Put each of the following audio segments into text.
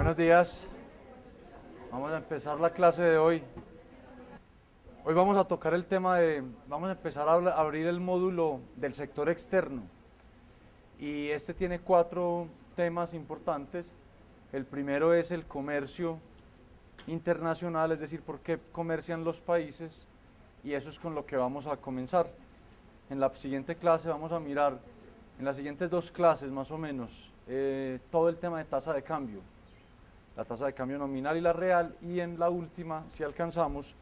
Buenos días, vamos a empezar la clase de hoy. Hoy vamos a tocar el tema vamos a empezar a abrir el módulo del sector externo. Y este tiene 4 temas importantes. El primero es el comercio internacional, es decir, por qué comercian los países, y eso es con lo que vamos a comenzar. En la siguiente clase vamos a mirar, en las siguientes 2 clases más o menos, todo el tema de tasa de cambio, la tasa de cambio nominal y la real, y en la última, si alcanzamos,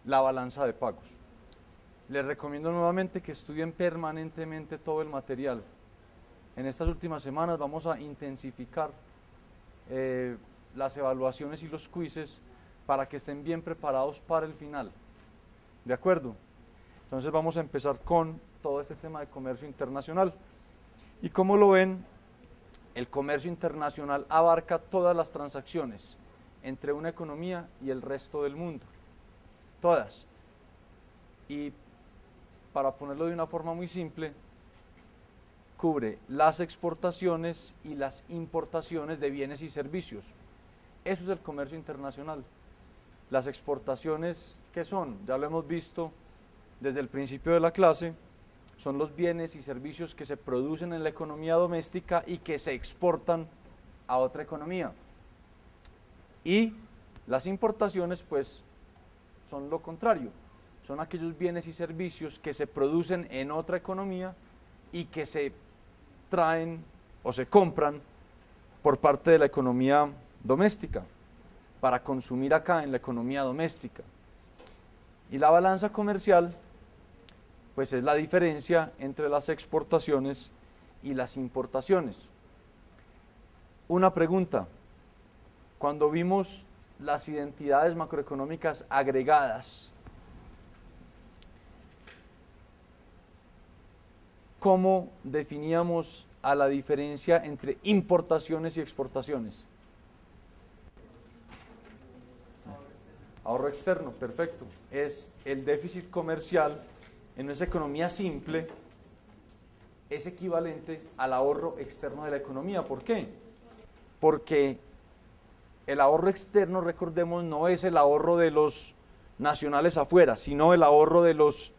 la balanza de pagos. Les recomiendo nuevamente que estudien permanentemente todo el material. En estas últimas semanas vamos a intensificar las evaluaciones y los quizzes para que estén bien preparados para el final. ¿De acuerdo? Entonces vamos a empezar con todo este tema de comercio internacional. Y como lo ven, el comercio internacional abarca todas las transacciones entre una economía y el resto del mundo. Todas. Y para ponerlo de una forma muy simple, cubre las exportaciones y las importaciones de bienes y servicios. Eso es el comercio internacional. Las exportaciones, ¿qué son? Ya lo hemos visto desde el principio de la clase, son los bienes y servicios que se producen en la economía doméstica y que se exportan a otra economía. Y las importaciones, pues, son lo contrario, son aquellos bienes y servicios que se producen en otra economía y que se traen o se compran por parte de la economía doméstica para consumir acá en la economía doméstica. Y la balanza comercial, pues, es la diferencia entre las exportaciones y las importaciones. Una pregunta: cuando vimos las identidades macroeconómicas agregadas, ¿cómo definíamos a la diferencia entre importaciones y exportaciones? Ahorro externo, perfecto. Es el déficit comercial en nuestra economía simple, es equivalente al ahorro externo de la economía. ¿Por qué? Porque el ahorro externo, recordemos, no es el ahorro de los nacionales afuera, sino el ahorro de los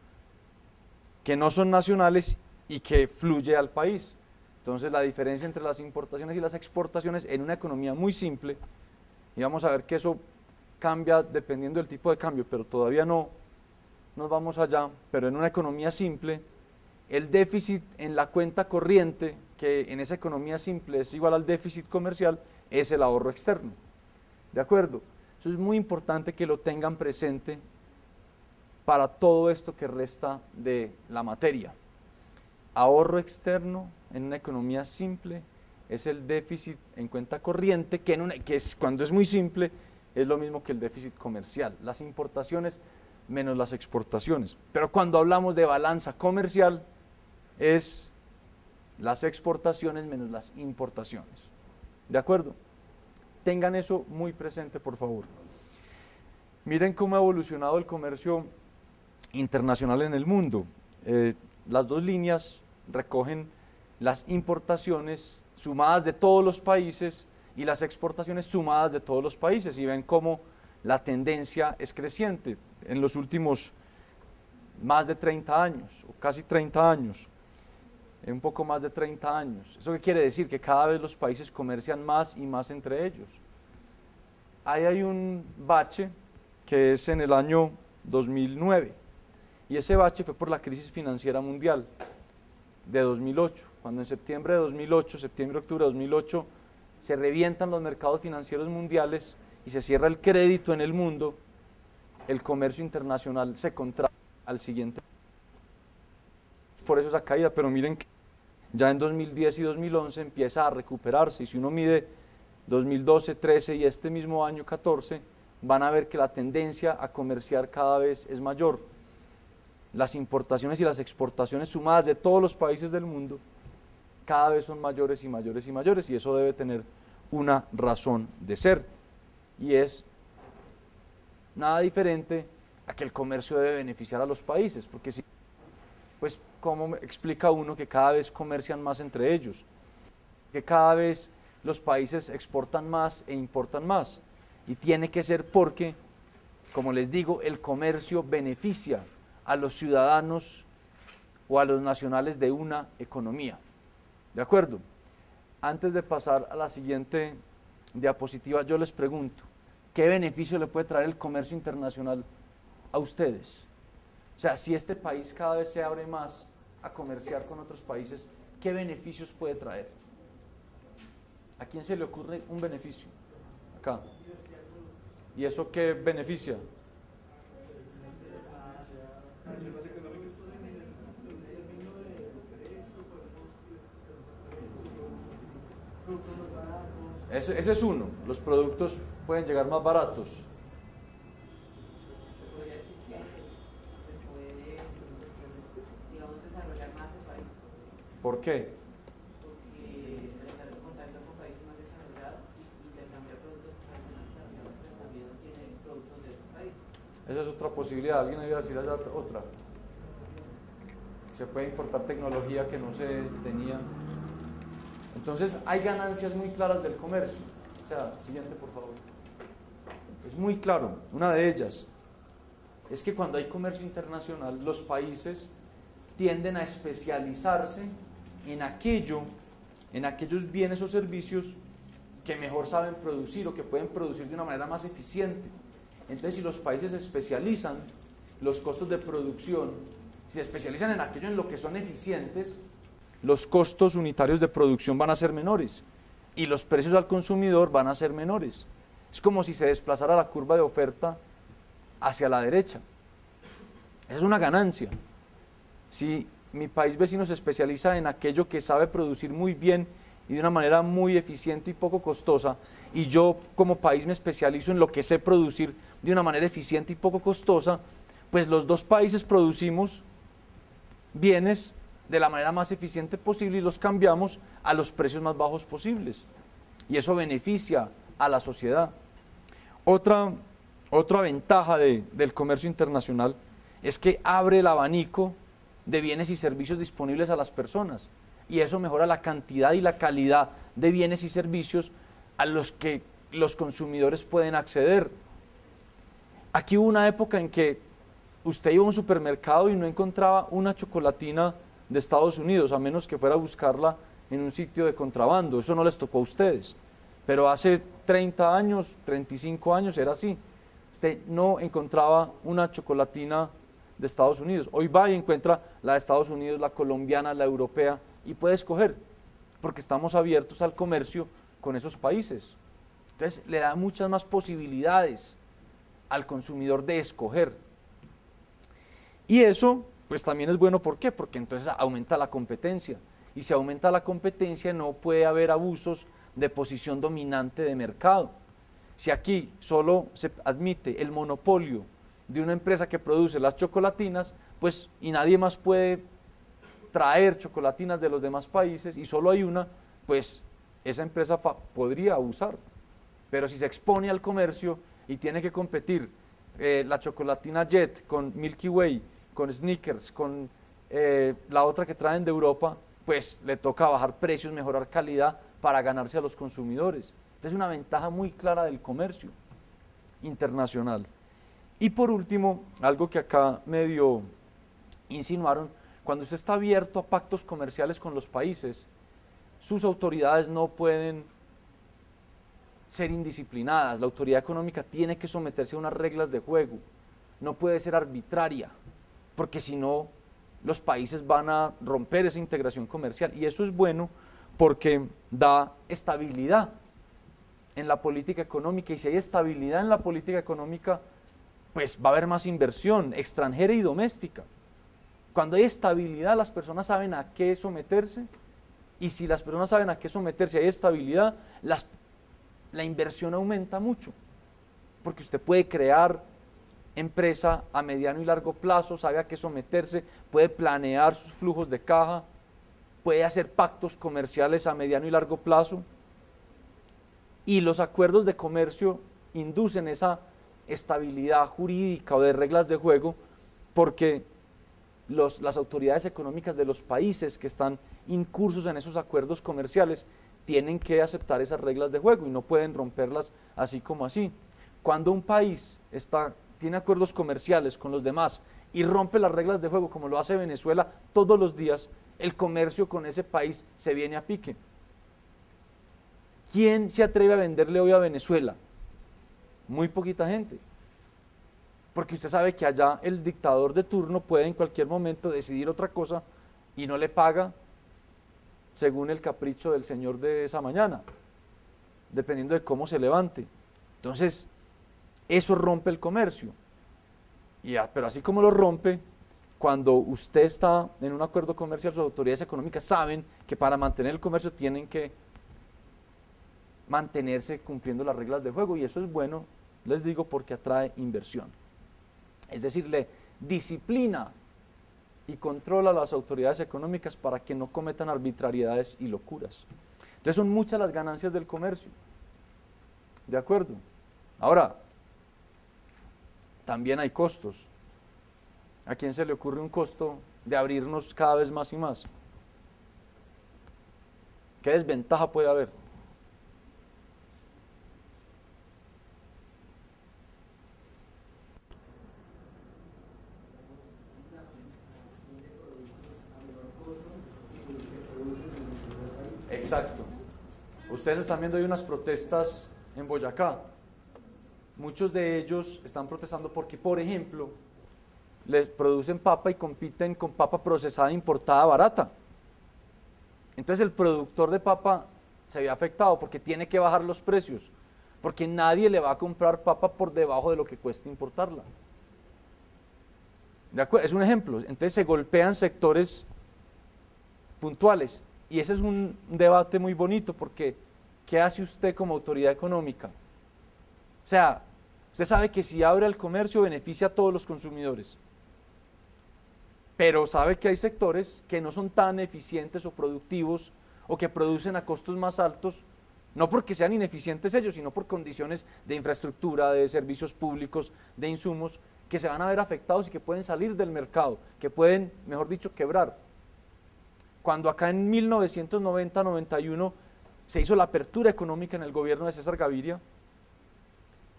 que no son nacionales y que fluye al país. Entonces, la diferencia entre las importaciones y las exportaciones en una economía muy simple, y vamos a ver que eso cambia dependiendo del tipo de cambio, pero todavía no nos vamos allá, pero en una economía simple, el déficit en la cuenta corriente, que en esa economía simple es igual al déficit comercial, es el ahorro externo. ¿De acuerdo? Eso es muy importante que lo tengan presente para todo esto que resta de la materia. Ahorro externo en una economía simple es el déficit en cuenta corriente, cuando es muy simple, es lo mismo que el déficit comercial. Las importaciones menos las exportaciones. Pero cuando hablamos de balanza comercial, es las exportaciones menos las importaciones. ¿De acuerdo? Tengan eso muy presente, por favor. Miren cómo ha evolucionado el comercio internacional en el mundo. Las 2 líneas recogen las importaciones sumadas de todos los países y las exportaciones sumadas de todos los países, y ven cómo la tendencia es creciente en los últimos más de 30 años, o casi 30 años, un poco más de 30 años. ¿Eso qué quiere decir? Que cada vez los países comercian más y más entre ellos. Ahí hay un bache que es en el año 2009, y ese bache fue por la crisis financiera mundial de 2008, cuando en septiembre de 2008, septiembre-octubre de 2008, se revientan los mercados financieros mundiales y se cierra el crédito en el mundo. El comercio internacional se contrae al siguiente. Por eso esa caída, pero miren que ya en 2010 y 2011 empieza a recuperarse, y si uno mide 2012, 13 y este mismo año 14, van a ver que la tendencia a comerciar cada vez es mayor. Las importaciones y las exportaciones sumadas de todos los países del mundo cada vez son mayores y mayores y mayores, y eso debe tener una razón de ser, y es nada diferente a que el comercio debe beneficiar a los países, porque si, pues, ¿cómo explica uno que cada vez comercian más entre ellos? Que cada vez los países exportan más e importan más. Y tiene que ser porque, como les digo, el comercio beneficia a los ciudadanos o a los nacionales de una economía. ¿De acuerdo? Antes de pasar a la siguiente diapositiva, yo les pregunto, ¿qué beneficio le puede traer el comercio internacional a ustedes? O sea, si este país cada vez se abre más a comerciar con otros países, ¿qué beneficios puede traer? ¿A quién se le ocurre un beneficio? Acá. ¿Y eso qué beneficia? Ese es uno. Los productos pueden llegar más baratos. ¿Por qué? Porque realizar el contacto con países más desarrollados y intercambiar productos internacionales que también no tienen productos de esos países. Esa es otra posibilidad. ¿Alguien me iba a decir allá otra? Se puede importar tecnología que no se tenía. Entonces hay ganancias muy claras del comercio. O sea, siguiente por favor. Es muy claro. Una de ellas es que cuando hay comercio internacional, los países tienden a especializarse en aquellos bienes o servicios que mejor saben producir o que pueden producir de una manera más eficiente. Entonces, si los países se especializan, los costos de producción, si se especializan en aquello en lo que son eficientes, los costos unitarios de producción van a ser menores y los precios al consumidor van a ser menores. Es como si se desplazara la curva de oferta hacia la derecha. Esa es una ganancia. Si mi país vecino se especializa en aquello que sabe producir muy bien y de una manera muy eficiente y poco costosa, y yo como país me especializo en lo que sé producir de una manera eficiente y poco costosa, pues los dos países producimos bienes de la manera más eficiente posible y los cambiamos a los precios más bajos posibles. Y eso beneficia a la sociedad. Otra ventaja del comercio internacional es que abre el abanico de bienes y servicios disponibles a las personas y eso mejora la cantidad y la calidad de bienes y servicios a los que los consumidores pueden acceder. Aquí hubo una época en que usted iba a un supermercado y no encontraba una chocolatina de Estados Unidos, a menos que fuera a buscarla en un sitio de contrabando. Eso no les tocó a ustedes, pero hace 30 años, 35 años era así. Usted no encontraba una chocolatina de Estados Unidos. Hoy va y encuentra la de Estados Unidos, la colombiana, la europea, y puede escoger, porque estamos abiertos al comercio con esos países. Entonces le da muchas más posibilidades al consumidor de escoger. Y eso pues también es bueno, ¿por qué? Porque entonces aumenta la competencia, y si aumenta la competencia no puede haber abusos de posición dominante de mercado. Si aquí solo se admite el monopolio de una empresa que produce las chocolatinas, pues y nadie más puede traer chocolatinas de los demás países y solo hay una, pues esa empresa podría abusar. Pero si se expone al comercio y tiene que competir la chocolatina Jet con Milky Way, con Snickers, con la otra que traen de Europa, pues le toca bajar precios, mejorar calidad para ganarse a los consumidores. Entonces es una ventaja muy clara del comercio internacional. Y por último, algo que acá medio insinuaron, cuando usted está abierto a pactos comerciales con los países, sus autoridades no pueden ser indisciplinadas. La autoridad económica tiene que someterse a unas reglas de juego, no puede ser arbitraria, porque si no, los países van a romper esa integración comercial. Y eso es bueno porque da estabilidad en la política económica, y si hay estabilidad en la política económica, pues va a haber más inversión extranjera y doméstica. Cuando hay estabilidad, las personas saben a qué someterse, y si las personas saben a qué someterse, hay estabilidad, la inversión aumenta mucho, porque usted puede crear empresa a mediano y largo plazo, sabe a qué someterse, puede planear sus flujos de caja, puede hacer pactos comerciales a mediano y largo plazo, y los acuerdos de comercio inducen esa estabilidad jurídica o de reglas de juego, porque las autoridades económicas de los países que están incursos en esos acuerdos comerciales tienen que aceptar esas reglas de juego y no pueden romperlas así como así. Cuando un país tiene acuerdos comerciales con los demás y rompe las reglas de juego, como lo hace Venezuela todos los días, el comercio con ese país se viene a pique. ¿Quién se atreve a venderle hoy a Venezuela? Muy poquita gente. Porque usted sabe que allá el dictador de turno puede en cualquier momento decidir otra cosa y no le paga según el capricho del señor de esa mañana, dependiendo de cómo se levante. Entonces, eso rompe el comercio. Pero así como lo rompe, cuando usted está en un acuerdo comercial, sus autoridades económicas saben que para mantener el comercio tienen que mantenerse cumpliendo las reglas de juego, y eso es bueno, les digo, porque atrae inversión. Es decir, le disciplina y controla a las autoridades económicas para que no cometan arbitrariedades y locuras. Entonces son muchas las ganancias del comercio. ¿De acuerdo? Ahora, también hay costos. ¿A quién se le ocurre un costo de abrirnos cada vez más y más? ¿Qué desventaja puede haber? Exacto. Ustedes están viendo hoy unas protestas en Boyacá. Muchos de ellos están protestando porque, por ejemplo, les producen papa y compiten con papa procesada importada barata. Entonces el productor de papa se ve afectado porque tiene que bajar los precios, porque nadie le va a comprar papa por debajo de lo que cuesta importarla. ¿De acuerdo? Es un ejemplo. Entonces se golpean sectores puntuales. Y ese es un debate muy bonito, porque ¿qué hace usted como autoridad económica? O sea, usted sabe que si abre el comercio beneficia a todos los consumidores, pero sabe que hay sectores que no son tan eficientes o productivos, o que producen a costos más altos, no porque sean ineficientes ellos, sino por condiciones de infraestructura, de servicios públicos, de insumos, que se van a ver afectados y que pueden salir del mercado, que pueden, mejor dicho, quebrar. Cuando acá en 1990-91 se hizo la apertura económica en el gobierno de César Gaviria,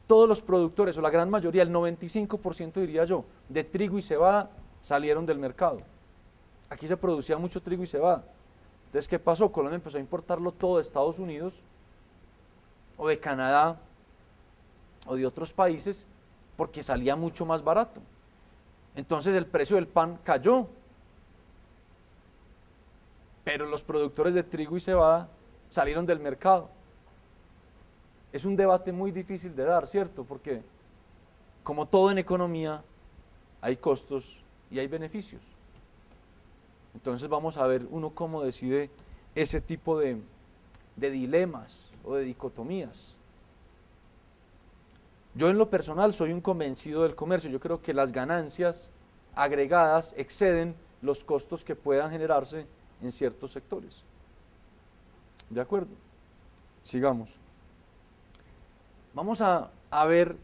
todos los productores, o la gran mayoría, el 95% diría yo, de trigo y cebada salieron del mercado. Aquí se producía mucho trigo y cebada. Entonces, ¿qué pasó? Colombia empezó a importarlo todo de Estados Unidos, o de Canadá, o de otros países, porque salía mucho más barato. Entonces el precio del pan cayó. Pero los productores de trigo y cebada salieron del mercado. Es un debate muy difícil de dar, ¿cierto? Porque, como todo en economía, hay costos y hay beneficios. Entonces vamos a ver uno cómo decide ese tipo de dilemas o de dicotomías. Yo en lo personal soy un convencido del comercio. Yo creo que las ganancias agregadas exceden los costos que puedan generarse en ciertos sectores. ¿De acuerdo? Sigamos. Vamos a ver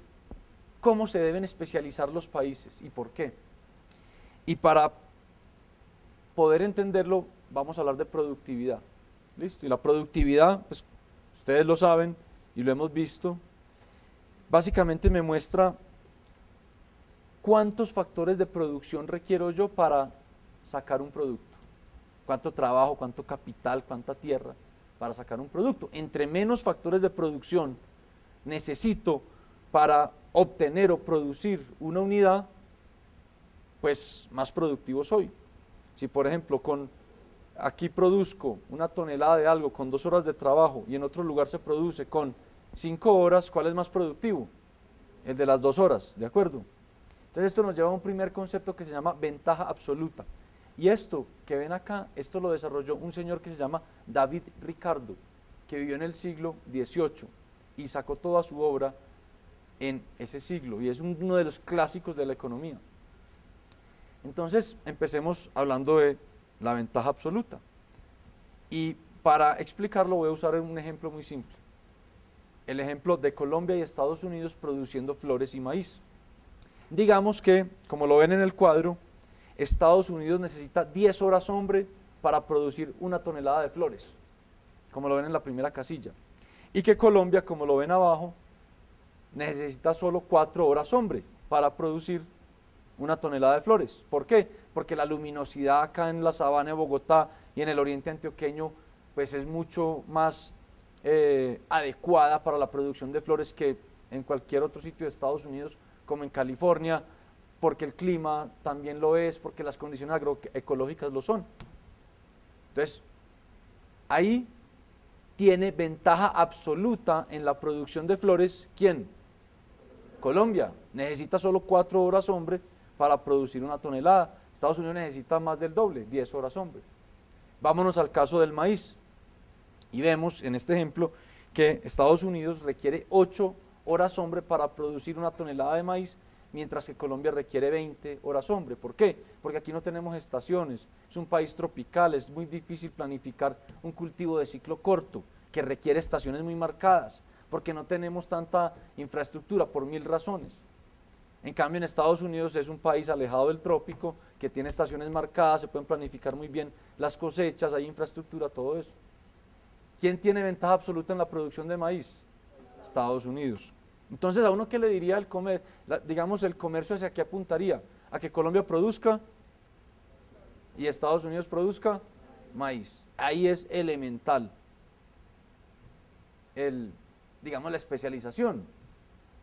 cómo se deben especializar los países y por qué. Y para poder entenderlo, vamos a hablar de productividad. ¿Listo? Y la productividad, pues ustedes lo saben y lo hemos visto, básicamente me muestra cuántos factores de producción requiero yo para sacar un producto. Cuánto trabajo, cuánto capital, cuánta tierra para sacar un producto. Entre menos factores de producción necesito para obtener o producir una unidad, pues más productivo soy. Si por ejemplo aquí produzco una tonelada de algo con 2 horas de trabajo y en otro lugar se produce con 5 horas, ¿cuál es más productivo? El de las 2 horas, ¿de acuerdo? Entonces esto nos lleva a un primer concepto que se llama ventaja absoluta. Y esto que ven acá, esto lo desarrolló un señor que se llama David Ricardo, que vivió en el siglo XVIII y sacó toda su obra en ese siglo, y es uno de los clásicos de la economía. Entonces, empecemos hablando de la ventaja absoluta. Y para explicarlo voy a usar un ejemplo muy simple. El ejemplo de Colombia y Estados Unidos produciendo flores y maíz. Digamos que, como lo ven en el cuadro, Estados Unidos necesita 10 horas hombre para producir 1 tonelada de flores. como lo ven en la primera casilla, y que Colombia, como lo ven abajo, necesita solo 4 horas hombre para producir una tonelada de flores. ¿Por qué? Porque la luminosidad acá en la sabana de Bogotá y en el oriente antioqueño pues es mucho más adecuada para la producción de flores que en cualquier otro sitio de Estados Unidos, como en California, porque el clima también lo es, porque las condiciones agroecológicas lo son. Entonces, ahí tiene ventaja absoluta en la producción de flores, ¿quién? Colombia. Necesita solo 4 horas hombre para producir una tonelada. Estados Unidos necesita más del doble, 10 horas hombre. Vámonos al caso del maíz. Y vemos en este ejemplo que Estados Unidos requiere 8 horas hombre para producir una tonelada de maíz, mientras que Colombia requiere 20 horas hombre. ¿Por qué? Porque aquí no tenemos estaciones, es un país tropical, es muy difícil planificar un cultivo de ciclo corto, que requiere estaciones muy marcadas, porque no tenemos tanta infraestructura por 1000 razones. En cambio, en Estados Unidos es un país alejado del trópico, que tiene estaciones marcadas, se pueden planificar muy bien las cosechas, hay infraestructura, todo eso. ¿Quién tiene ventaja absoluta en la producción de maíz? Estados Unidos. Entonces, ¿a uno qué le diría el comercio? Digamos, el comercio hacia qué apuntaría, a que Colombia produzca y Estados Unidos produzca maíz. Ahí es elemental digamos, la especialización.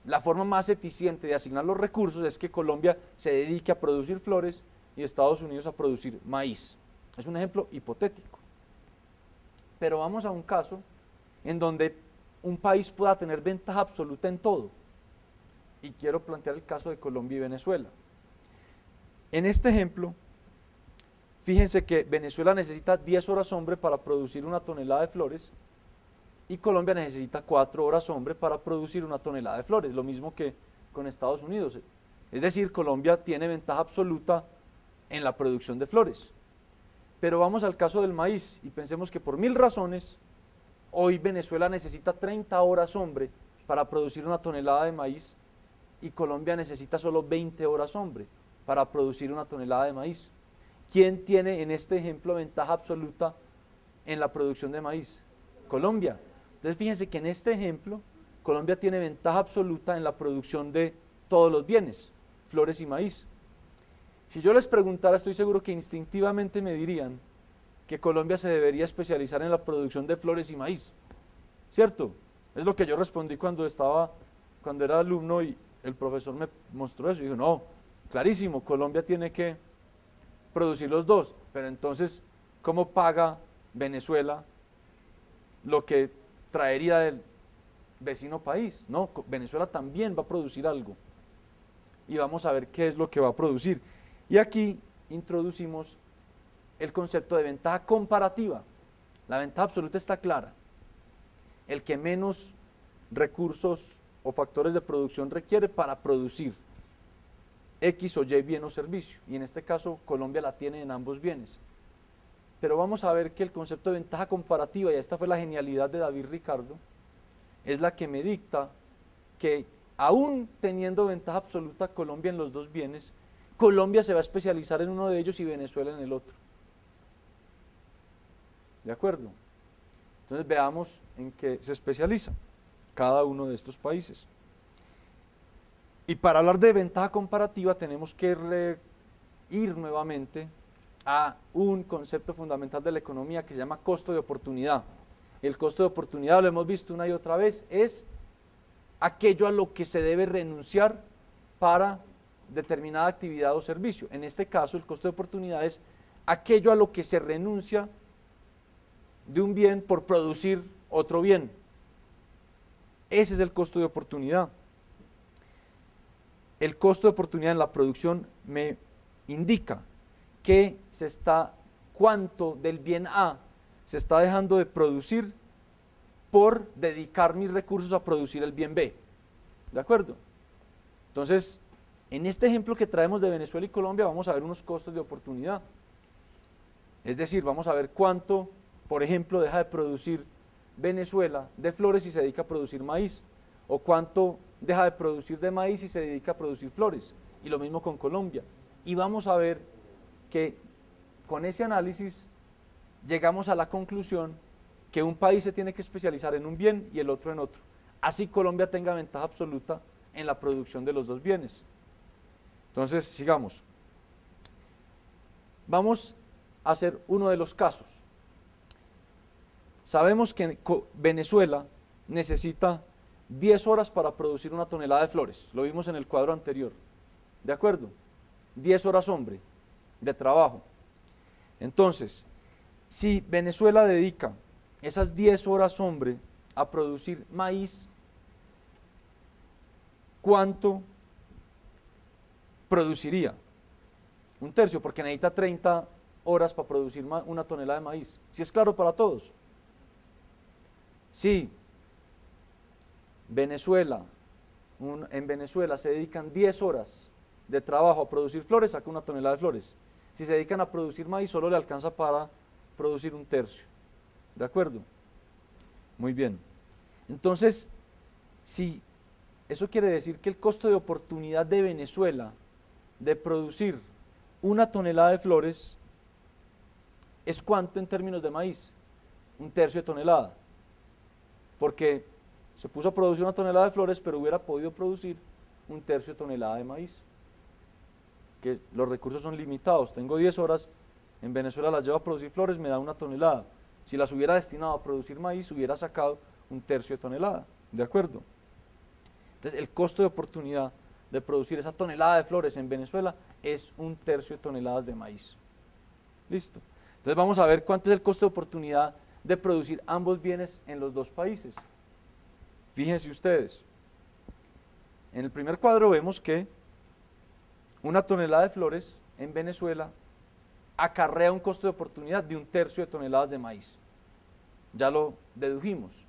La forma más eficiente de asignar los recursos es que Colombia se dedique a producir flores y Estados Unidos a producir maíz. Es un ejemplo hipotético. Pero vamos a un caso en donde un país pueda tener ventaja absoluta en todo. Y quiero plantear el caso de Colombia y Venezuela. En este ejemplo, fíjense que Venezuela necesita 10 horas hombre para producir una tonelada de flores y Colombia necesita 4 horas hombre para producir una tonelada de flores, lo mismo que con Estados Unidos. Es decir, Colombia tiene ventaja absoluta en la producción de flores. Pero vamos al caso del maíz y pensemos que por 1000 razones, hoy Venezuela necesita 30 horas hombre para producir una tonelada de maíz y Colombia necesita solo 20 horas hombre para producir una tonelada de maíz. ¿Quién tiene en este ejemplo ventaja absoluta en la producción de maíz? Colombia. Entonces fíjense que en este ejemplo Colombia tiene ventaja absoluta en la producción de todos los bienes, flores y maíz. Si yo les preguntara, estoy seguro que instintivamente me dirían que Colombia se debería especializar en la producción de flores y maíz, ¿cierto? Es lo que yo respondí cuando era alumno y el profesor me mostró eso y dijo, no, clarísimo, Colombia tiene que producir los dos, pero entonces, ¿cómo paga Venezuela lo que traería del vecino país? No, Venezuela también va a producir algo y vamos a ver qué es lo que va a producir. Y aquí introducimos el concepto de ventaja comparativa. La ventaja absoluta está clara. El que menos recursos o factores de producción requiere para producir X o Y bien o servicio. Y en este caso Colombia la tiene en ambos bienes. Pero vamos a ver que el concepto de ventaja comparativa, y esta fue la genialidad de David Ricardo, es la que me dicta que aún teniendo ventaja absoluta Colombia en los dos bienes, Colombia se va a especializar en uno de ellos y Venezuela en el otro. ¿De acuerdo? Entonces veamos en qué se especializa cada uno de estos países. Y para hablar de ventaja comparativa tenemos que ir nuevamente a un concepto fundamental de la economía que se llama costo de oportunidad. El costo de oportunidad, lo hemos visto una y otra vez, es aquello a lo que se debe renunciar para determinada actividad o servicio. En este caso, el costo de oportunidad es aquello a lo que se renuncia de un bien por producir otro bien. Ese es el costo de oportunidad. El costo de oportunidad en la producción me indica que cuánto del bien A se está dejando de producir por dedicar mis recursos a producir el bien B. ¿De acuerdo? Entonces, en este ejemplo que traemos de Venezuela y Colombia vamos a ver unos costos de oportunidad. Es decir, vamos a ver cuánto, por ejemplo, deja de producir Venezuela de flores y se dedica a producir maíz, o cuánto deja de producir de maíz y se dedica a producir flores, y lo mismo con Colombia. Y vamos a ver que con ese análisis llegamos a la conclusión que un país se tiene que especializar en un bien y el otro en otro. Así Colombia tenga ventaja absoluta en la producción de los dos bienes. Entonces, sigamos. Vamos a hacer uno de los casos. Sabemos que Venezuela necesita 10 horas para producir una tonelada de flores. Lo vimos en el cuadro anterior. ¿De acuerdo? 10 horas hombre de trabajo. Entonces, si Venezuela dedica esas 10 horas hombre a producir maíz, ¿cuánto produciría? Un tercio, porque necesita 30 horas para producir una tonelada de maíz. ¿Sí es claro para todos? Sí. En Venezuela se dedican 10 horas de trabajo a producir flores, saca una tonelada de flores. Si se dedican a producir maíz, solo le alcanza para producir un tercio. ¿De acuerdo? Muy bien. Entonces, si eso quiere decir que el costo de oportunidad de Venezuela de producir una tonelada de flores es ¿cuánto en términos de maíz? Un tercio de tonelada. Porque se puso a producir una tonelada de flores, pero hubiera podido producir un tercio de tonelada de maíz. Que los recursos son limitados. Tengo 10 horas, en Venezuela las llevo a producir flores, me da una tonelada. Si las hubiera destinado a producir maíz, hubiera sacado un tercio de tonelada. ¿De acuerdo? Entonces, el costo de oportunidad de producir esa tonelada de flores en Venezuela es un tercio de toneladas de maíz. ¿Listo? Entonces, vamos a ver cuánto es el costo de oportunidad de producir ambos bienes en los dos países. Fíjense ustedes, en el primer cuadro vemos que una tonelada de flores en Venezuela acarrea un costo de oportunidad de un tercio de toneladas de maíz. Ya lo dedujimos.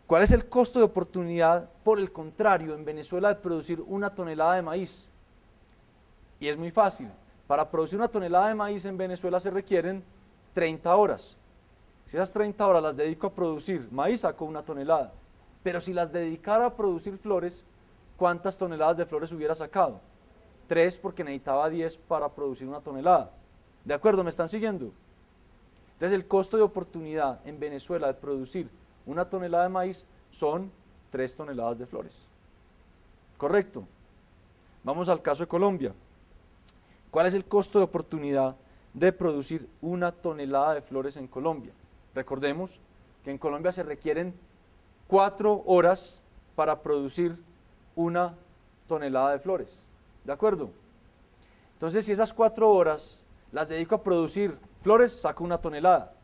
¿Cuál es el costo de oportunidad, por el contrario, en Venezuela de producir una tonelada de maíz? Y es muy fácil. Para producir una tonelada de maíz en Venezuela se requieren 30 horas. Si esas 30 horas las dedico a producir maíz, saco una tonelada. Pero si las dedicara a producir flores, ¿cuántas toneladas de flores hubiera sacado? 3, porque necesitaba 10 para producir una tonelada. ¿De acuerdo? ¿Me están siguiendo? Entonces el costo de oportunidad en Venezuela de producir una tonelada de maíz son 3 toneladas de flores. ¿Correcto? Vamos al caso de Colombia. ¿Cuál es el costo de oportunidad de producir una tonelada de flores en Colombia? Recordemos que en Colombia se requieren 4 horas para producir una tonelada de flores. ¿De acuerdo? Entonces, si esas 4 horas las dedico a producir flores, saco una tonelada.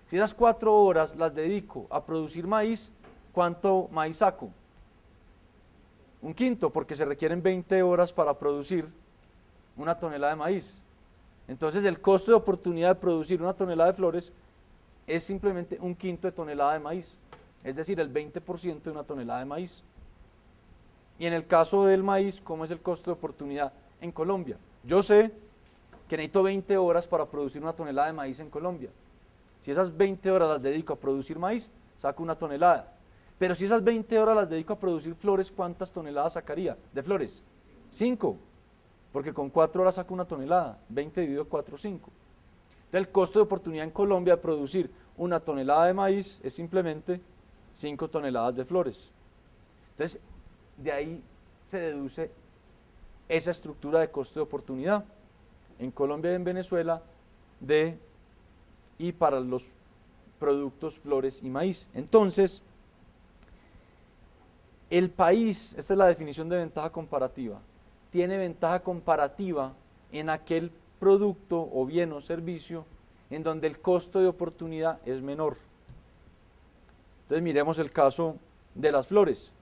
Si esas 4 horas las dedico a producir maíz, ¿cuánto maíz saco? Un quinto, porque se requieren 20 horas para producir una tonelada de maíz. Entonces, el costo de oportunidad de producir una tonelada de flores es simplemente un quinto de tonelada de maíz. Es decir, el 20% de una tonelada de maíz. Y en el caso del maíz, ¿cómo es el costo de oportunidad en Colombia? Yo sé que necesito 20 horas para producir una tonelada de maíz en Colombia. Si esas 20 horas las dedico a producir maíz, saco una tonelada. Pero si esas 20 horas las dedico a producir flores, ¿cuántas toneladas sacaría de flores? 5, porque con 4 horas saco una tonelada. 20 dividido 4, 5. Entonces el costo de oportunidad en Colombia de producir una tonelada de maíz es simplemente 5 toneladas de flores. Entonces, de ahí se deduce esa estructura de costo de oportunidad en Colombia y en Venezuela y para los productos flores y maíz. Entonces, el país, esta es la definición de ventaja comparativa, tiene ventaja comparativa en aquel producto o bien o servicio en donde el costo de oportunidad es menor. Entonces miremos el caso de las flores.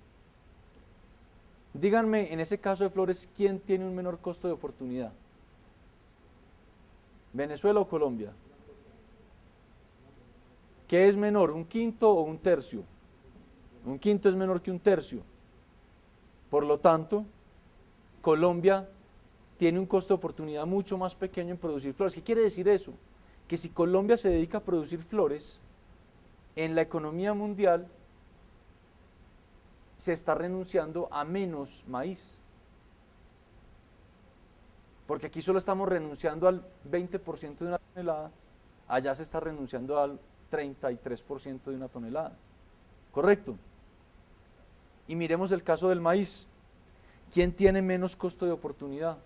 Díganme, en ese caso de flores, ¿quién tiene un menor costo de oportunidad? ¿Venezuela o Colombia? ¿Qué es menor, un quinto o un tercio? Un quinto es menor que un tercio. Por lo tanto, Colombia tiene un costo de oportunidad mucho más pequeño en producir flores. ¿Qué quiere decir eso? Que si Colombia se dedica a producir flores, en la economía mundial se está renunciando a menos maíz. Porque aquí solo estamos renunciando al 20% de una tonelada, allá se está renunciando al 33% de una tonelada. ¿Correcto? Y miremos el caso del maíz. ¿Quién tiene menos costo de oportunidad?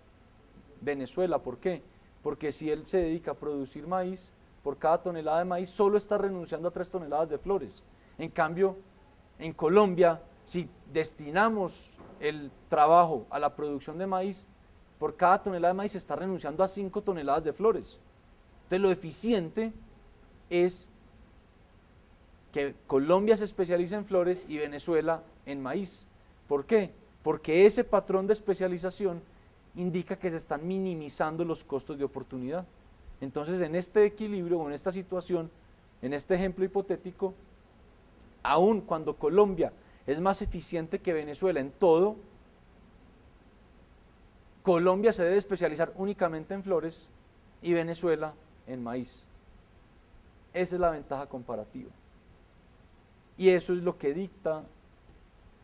Venezuela. ¿Por qué? Porque si él se dedica a producir maíz, por cada tonelada de maíz solo está renunciando a 3 toneladas de flores. En cambio, en Colombia, si destinamos el trabajo a la producción de maíz, por cada tonelada de maíz se está renunciando a 5 toneladas de flores. Entonces lo eficiente es que Colombia se especializa en flores y Venezuela en maíz. ¿Por qué? Porque ese patrón de especialización indica que se están minimizando los costos de oportunidad. Entonces, en este equilibrio o en esta situación, en este ejemplo hipotético, aun cuando Colombia es más eficiente que Venezuela en todo, Colombia se debe especializar únicamente en flores y Venezuela en maíz. Esa es la ventaja comparativa. Y eso es lo que dicta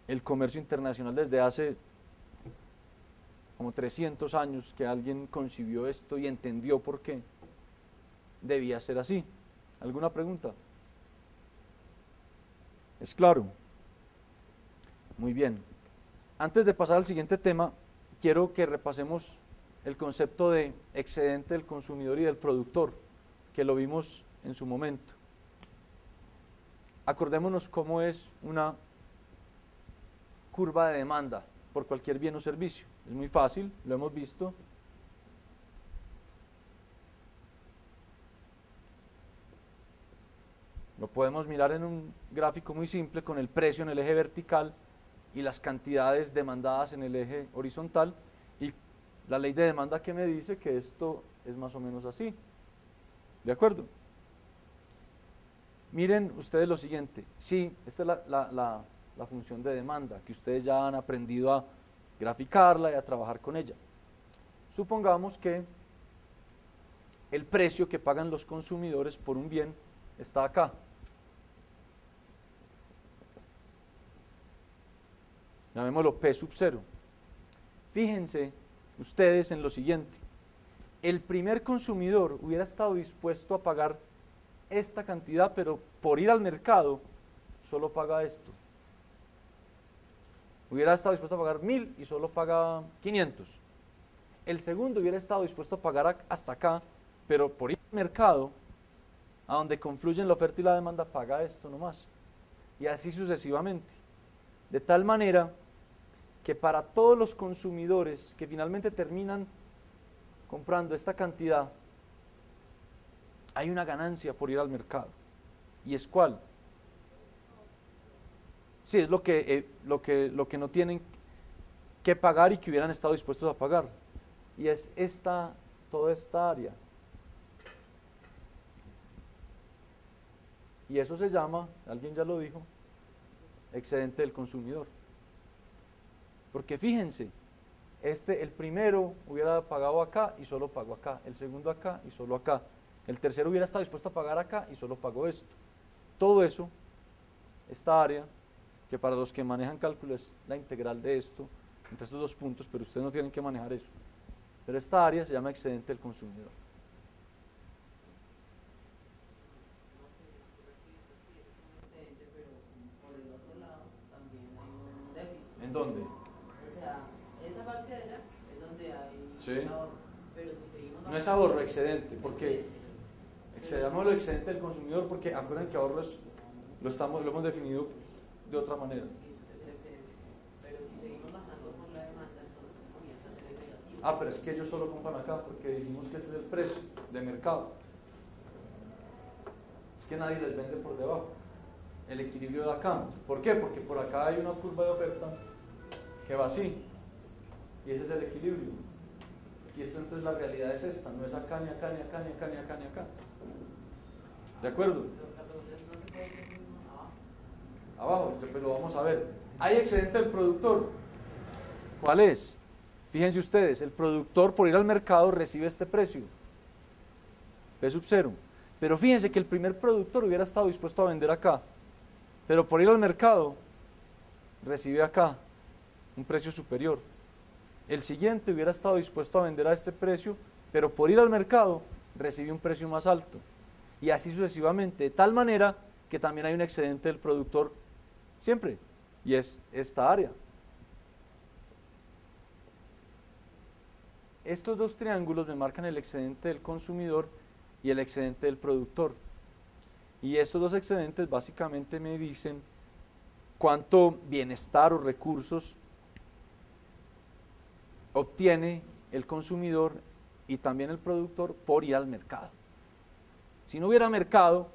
el comercio internacional desde hace como 300 años que alguien concibió esto y entendió por qué debía ser así. ¿Alguna pregunta? ¿Es claro? Muy bien. Antes de pasar al siguiente tema, quiero que repasemos el concepto de excedente del consumidor y del productor, que lo vimos en su momento. Acordémonos cómo es una curva de demanda por cualquier bien o servicio. Es muy fácil, lo hemos visto. Lo podemos mirar en un gráfico muy simple con el precio en el eje vertical y las cantidades demandadas en el eje horizontal, y la ley de demanda que me dice que esto es más o menos así. ¿De acuerdo? Miren ustedes lo siguiente. Sí, esta es la función de demanda, que ustedes ya han aprendido a graficarla y a trabajar con ella. Supongamos que el precio que pagan los consumidores por un bien está acá. Llamémoslo P sub 0. Fíjense ustedes en lo siguiente. El primer consumidor hubiera estado dispuesto a pagar esta cantidad, pero por ir al mercado solo paga esto. Hubiera estado dispuesto a pagar 1000 y solo paga 500. El segundo hubiera estado dispuesto a pagar hasta acá, pero por ir al mercado, a donde confluyen la oferta y la demanda, paga esto nomás. Y así sucesivamente. De tal manera que para todos los consumidores que finalmente terminan comprando esta cantidad, hay una ganancia por ir al mercado. ¿Y es cuál? Sí, es lo que no tienen que pagar y que hubieran estado dispuestos a pagar. Y es toda esta área. Y eso se llama, alguien ya lo dijo, excedente del consumidor. Porque fíjense, el primero hubiera pagado acá y solo pagó acá, el segundo acá y solo acá, el tercero hubiera estado dispuesto a pagar acá y solo pagó esto. Todo eso, esta área, que para los que manejan cálculo es la integral de esto, entre estos dos puntos, pero ustedes no tienen que manejar eso. Pero esta área se llama excedente del consumidor. ¿En dónde? O sea, esa parte de allá es donde hay Sí. ahorro, pero si seguimos No es ahorro, excedente, porque llamémoslo excedente del consumidor, porque acuérdense que ahorro lo hemos definido de otra manera. Pero si seguimos bajando con la demanda, entonces comienza a ser negativo. Ah, pero es que ellos solo compran acá, porque dijimos que este es el precio de mercado. Es que nadie les vende por debajo. El equilibrio de acá. ¿Por qué? Porque por acá hay una curva de oferta que va así. Y ese es el equilibrio. Y esto entonces la realidad es esta, no es acá, ni acá, ni acá, ni acá, ni acá, ni acá. ¿De acuerdo? Abajo, pero vamos a ver. Hay excedente del productor. ¿Cuál es? Fíjense ustedes, el productor por ir al mercado recibe este precio, P sub 0. Pero fíjense que el primer productor hubiera estado dispuesto a vender acá, pero por ir al mercado recibe acá un precio superior. El siguiente hubiera estado dispuesto a vender a este precio, pero por ir al mercado recibe un precio más alto. y así sucesivamente, de tal manera que también hay un excedente del productor siempre, y es esta área. Estos dos triángulos me marcan el excedente del consumidor y el excedente del productor. Y estos dos excedentes básicamente me dicen cuánto bienestar o recursos obtiene el consumidor y también el productor por ir al mercado. Si no hubiera mercado,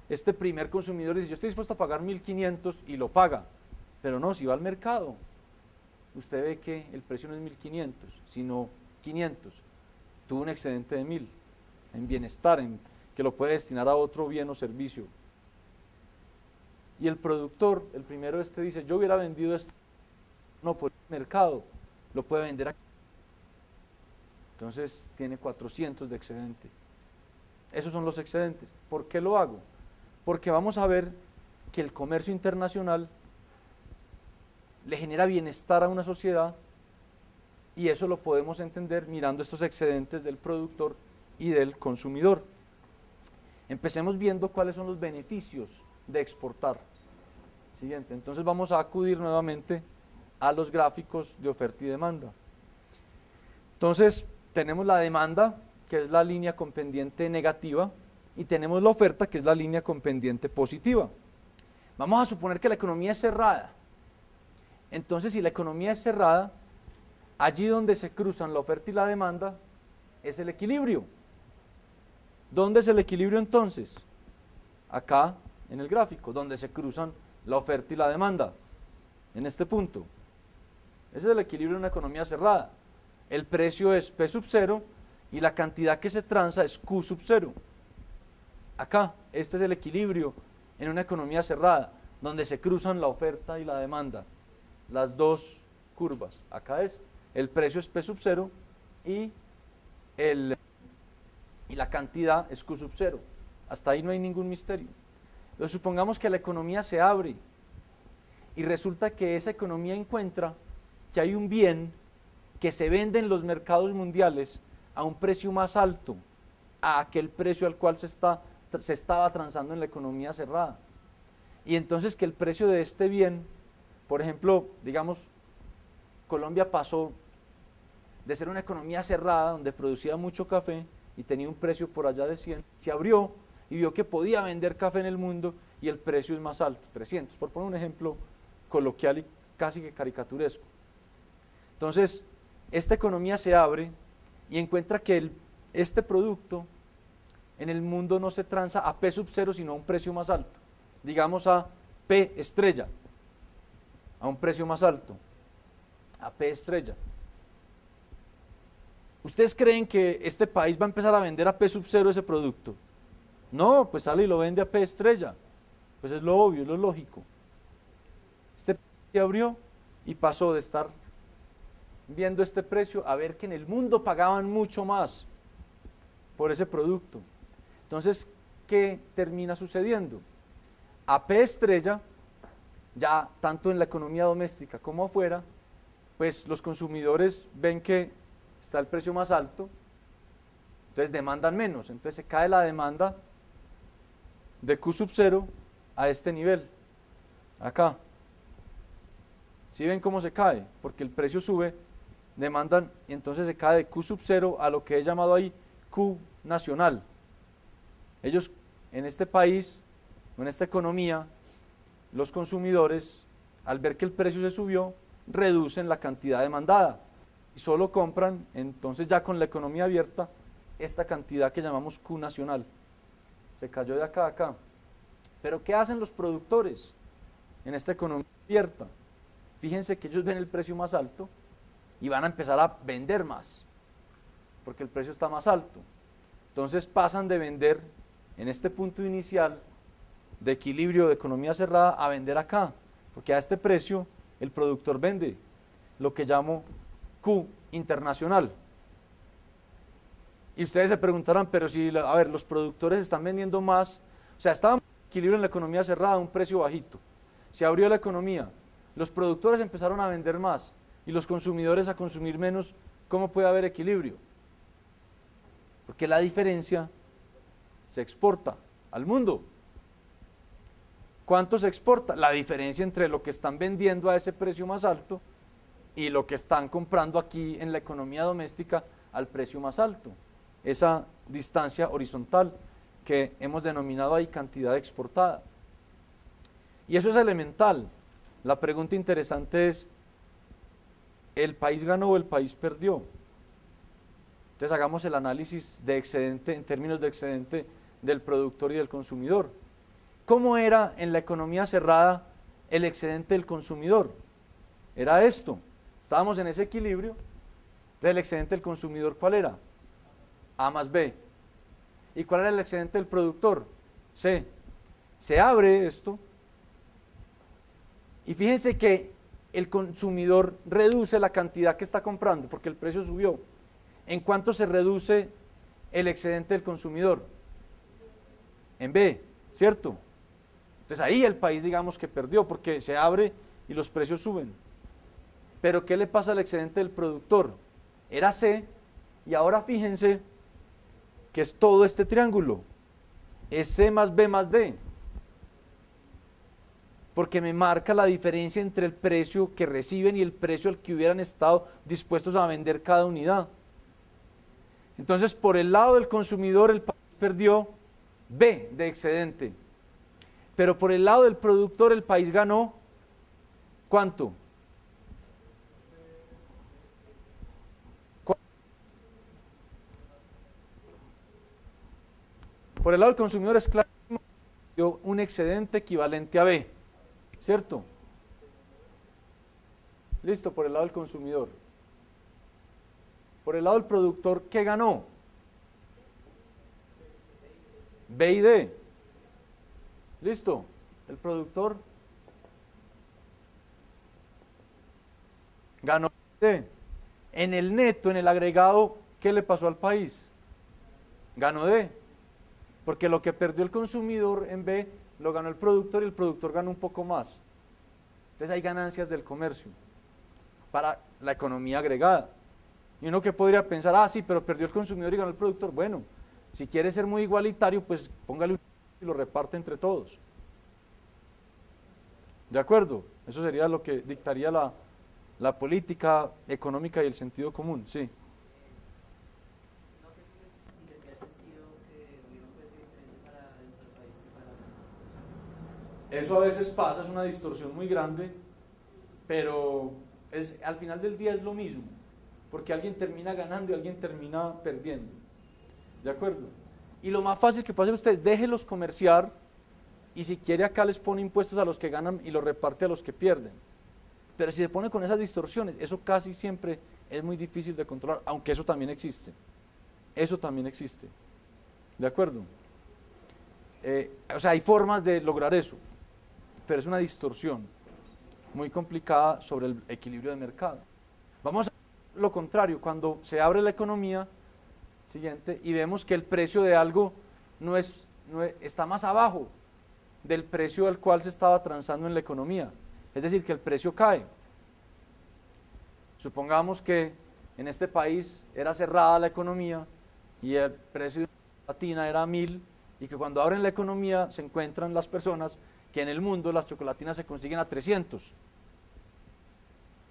este primer consumidor dice, yo estoy dispuesto a pagar 1.500 y lo paga, pero no, si va al mercado, usted ve que el precio no es 1.500, sino 500, tuvo un excedente de 1.000 en bienestar, en que lo puede destinar a otro bien o servicio. Y el productor, el primero dice, yo hubiera vendido esto, no, por el mercado, lo puede vender aquí. Entonces tiene 400 de excedente. Esos son los excedentes. ¿Por qué lo hago? Porque vamos a ver que el comercio internacional le genera bienestar a una sociedad y eso lo podemos entender mirando estos excedentes del productor y del consumidor. Empecemos viendo cuáles son los beneficios de exportar. Siguiente, entonces vamos a acudir nuevamente a los gráficos de oferta y demanda. Entonces tenemos la demanda, que es la línea con pendiente negativa, y tenemos la oferta, que es la línea con pendiente positiva. Vamos a suponer que la economía es cerrada. Entonces, si la economía es cerrada, allí donde se cruzan la oferta y la demanda es el equilibrio. ¿Dónde es el equilibrio entonces? Acá en el gráfico, donde se cruzan la oferta y la demanda, en este punto. Ese es el equilibrio de una economía cerrada. El precio es P sub 0 y la cantidad que se transa es Q sub 0. Acá, este es el equilibrio en una economía cerrada, donde se cruzan la oferta y la demanda, las dos curvas. Acá es, el precio es P sub 0 y la cantidad es Q sub 0. Hasta ahí no hay ningún misterio. Entonces supongamos que la economía se abre y resulta que esa economía encuentra que hay un bien que se vende en los mercados mundiales a un precio más alto a aquel precio al cual se estaba transando en la economía cerrada. Y entonces que el precio de este bien, por ejemplo, digamos, Colombia pasó de ser una economía cerrada donde producía mucho café y tenía un precio por allá de 100, se abrió y vio que podía vender café en el mundo y el precio es más alto, 300, por poner un ejemplo coloquial y casi que caricaturesco. Entonces, esta economía se abre y encuentra que este producto en el mundo no se transa a P sub 0, sino a un precio más alto, digamos a P estrella, a un precio más alto, a P estrella. ¿Ustedes creen que este país va a empezar a vender a P sub 0 ese producto? No, pues sale y lo vende a P estrella, pues es lo obvio, es lo lógico. Este se abrió y pasó de estar viendo este precio a ver que en el mundo pagaban mucho más por ese producto. Entonces, ¿qué termina sucediendo? A P estrella, ya tanto en la economía doméstica como afuera, pues los consumidores ven que está el precio más alto, entonces demandan menos, entonces se cae la demanda de Q sub 0 a este nivel, acá. ¿Sí ven cómo se cae? Porque el precio sube, demandan, y entonces se cae de Q sub 0 a lo que he llamado ahí Q nacional. Ellos en este país, en esta economía, los consumidores, al ver que el precio se subió, reducen la cantidad demandada y solo compran, entonces ya con la economía abierta, esta cantidad que llamamos Q nacional. Se cayó de acá a acá. Pero ¿qué hacen los productores en esta economía abierta? Fíjense que ellos ven el precio más alto y van a empezar a vender más, porque el precio está más alto. Entonces pasan de vender en este punto inicial de equilibrio de economía cerrada a vender acá, porque a este precio el productor vende lo que llamo Q internacional. Y ustedes se preguntarán, pero si, a ver, los productores están vendiendo más, o sea, estaban en equilibrio en la economía cerrada a un precio bajito, se abrió la economía, los productores empezaron a vender más y los consumidores a consumir menos, ¿cómo puede haber equilibrio? Porque la diferencia se exporta al mundo. ¿Cuánto se exporta? La diferencia entre lo que están vendiendo a ese precio más alto y lo que están comprando aquí en la economía doméstica al precio más alto. Esa distancia horizontal que hemos denominado ahí cantidad exportada. Y eso es elemental. La pregunta interesante es, ¿el país ganó o el país perdió? Entonces hagamos el análisis de excedente en términos de excedente del productor y del consumidor. ¿Cómo era en la economía cerrada el excedente del consumidor? Era esto. Estábamos en ese equilibrio. Entonces el excedente del consumidor, ¿cuál era? A más B. ¿Y cuál era el excedente del productor? C. Se abre esto y fíjense que el consumidor reduce la cantidad que está comprando porque el precio subió. ¿En cuánto se reduce el excedente del consumidor? En B, ¿cierto? Entonces ahí el país digamos que perdió porque se abre y los precios suben. Pero ¿qué le pasa al excedente del productor? Era C y ahora fíjense que es todo este triángulo. Es C más B más D. Porque me marca la diferencia entre el precio que reciben y el precio al que hubieran estado dispuestos a vender cada unidad. Entonces, por el lado del consumidor, el país perdió B de excedente. Pero por el lado del productor, el país ganó, ¿cuánto? Por el lado del consumidor es claro, dio un excedente equivalente a B, ¿cierto? Listo, por el lado del consumidor. Por el lado del productor, ¿qué ganó? B y D. Listo, el productor ganó D. En el neto, en el agregado, ¿qué le pasó al país? Ganó D. Porque lo que perdió el consumidor en B lo ganó el productor y el productor ganó un poco más. Entonces hay ganancias del comercio para la economía agregada. Y uno que podría pensar, ah, sí, pero perdió el consumidor y ganó el productor. Bueno, si quiere ser muy igualitario, pues póngale un y lo reparte entre todos. ¿De acuerdo? Eso sería lo que dictaría la política económica y el sentido común, sí. No sé si tendría sentido que hubiera un precio diferente para dentro del país que para... Eso a veces pasa, es una distorsión muy grande, pero al final del día es lo mismo, porque alguien termina ganando y alguien termina perdiendo. ¿De acuerdo? Y lo más fácil que puede hacer ustedes, déjelos comerciar y si quiere acá les pone impuestos a los que ganan y los reparte a los que pierden. Pero si se pone con esas distorsiones, eso casi siempre es muy difícil de controlar, aunque eso también existe. Eso también existe. ¿De acuerdo? O sea, hay formas de lograr eso, pero es una distorsión muy complicada sobre el equilibrio de mercado. Vamos a lo contrario, cuando se abre la economía, siguiente, y vemos que el precio de algo está más abajo del precio al cual se estaba transando en la economía, es decir, que el precio cae. Supongamos que en este país era cerrada la economía y el precio de una chocolatina era 1000 y que cuando abren la economía se encuentran las personas que en el mundo las chocolatinas se consiguen a 300.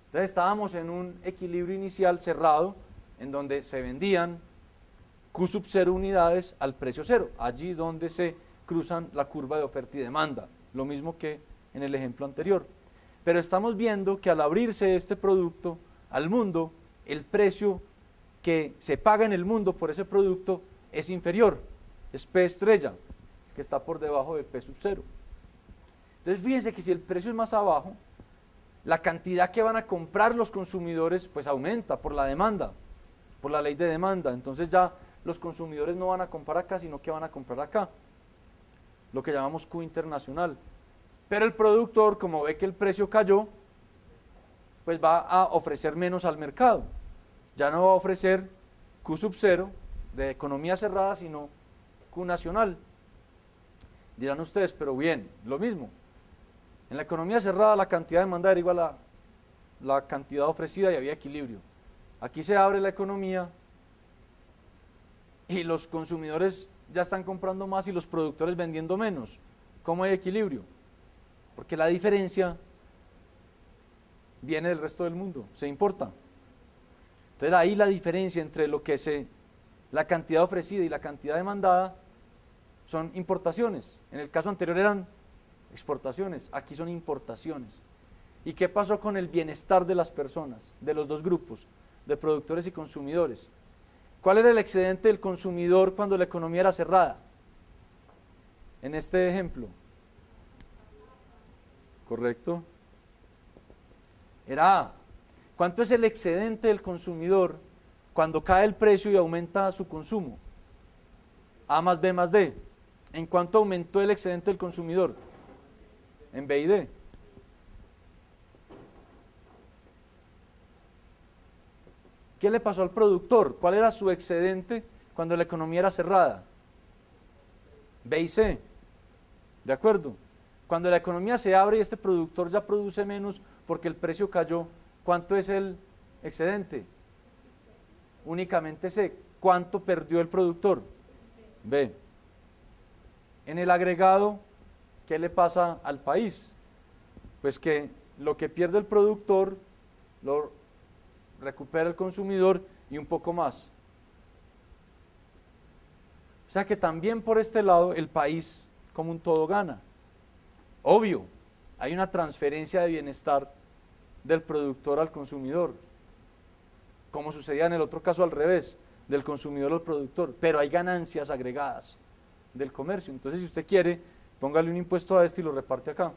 Entonces estábamos en un equilibrio inicial cerrado en donde se vendían Q sub 0 unidades al precio cero, allí donde se cruzan la curva de oferta y demanda, lo mismo que en el ejemplo anterior. Pero estamos viendo que al abrirse este producto al mundo, el precio que se paga en el mundo por ese producto es inferior, es P estrella, que está por debajo de P sub 0. Entonces fíjense que si el precio es más abajo, la cantidad que van a comprar los consumidores pues aumenta por la demanda, por la ley de demanda. Entonces ya los consumidores no van a comprar acá, sino que van a comprar acá, lo que llamamos Q internacional. Pero el productor, como ve que el precio cayó, pues va a ofrecer menos al mercado. Ya no va a ofrecer Q sub 0 de economía cerrada, sino Q nacional. Dirán ustedes, pero bien, lo mismo. En la economía cerrada la cantidad de demanda era igual a la cantidad ofrecida y había equilibrio. Aquí se abre la economía y los consumidores ya están comprando más y los productores vendiendo menos. ¿Cómo hay equilibrio? Porque la diferencia viene del resto del mundo, se importa. Entonces ahí la diferencia entre la cantidad ofrecida y la cantidad demandada son importaciones. En el caso anterior eran exportaciones, aquí son importaciones. ¿Y qué pasó con el bienestar de las personas, de los dos grupos, de productores y consumidores? ¿Cuál era el excedente del consumidor cuando la economía era cerrada? En este ejemplo. ¿Correcto? Era A. ¿Cuánto es el excedente del consumidor cuando cae el precio y aumenta su consumo? A más B más D. ¿En cuánto aumentó el excedente del consumidor? En B y D. ¿Qué le pasó al productor? ¿Cuál era su excedente cuando la economía era cerrada? B y C. ¿De acuerdo? Cuando la economía se abre y este productor ya produce menos porque el precio cayó, ¿cuánto es el excedente? Únicamente C. ¿Cuánto perdió el productor? B. En el agregado, ¿qué le pasa al país? Pues que lo que pierde el productor lo recupera el consumidor y un poco más. O sea que también por este lado el país como un todo gana. Obvio, hay una transferencia de bienestar del productor al consumidor, como sucedía en el otro caso al revés, del consumidor al productor, pero hay ganancias agregadas del comercio. Entonces, si usted quiere, póngale un impuesto a este y lo reparte acá,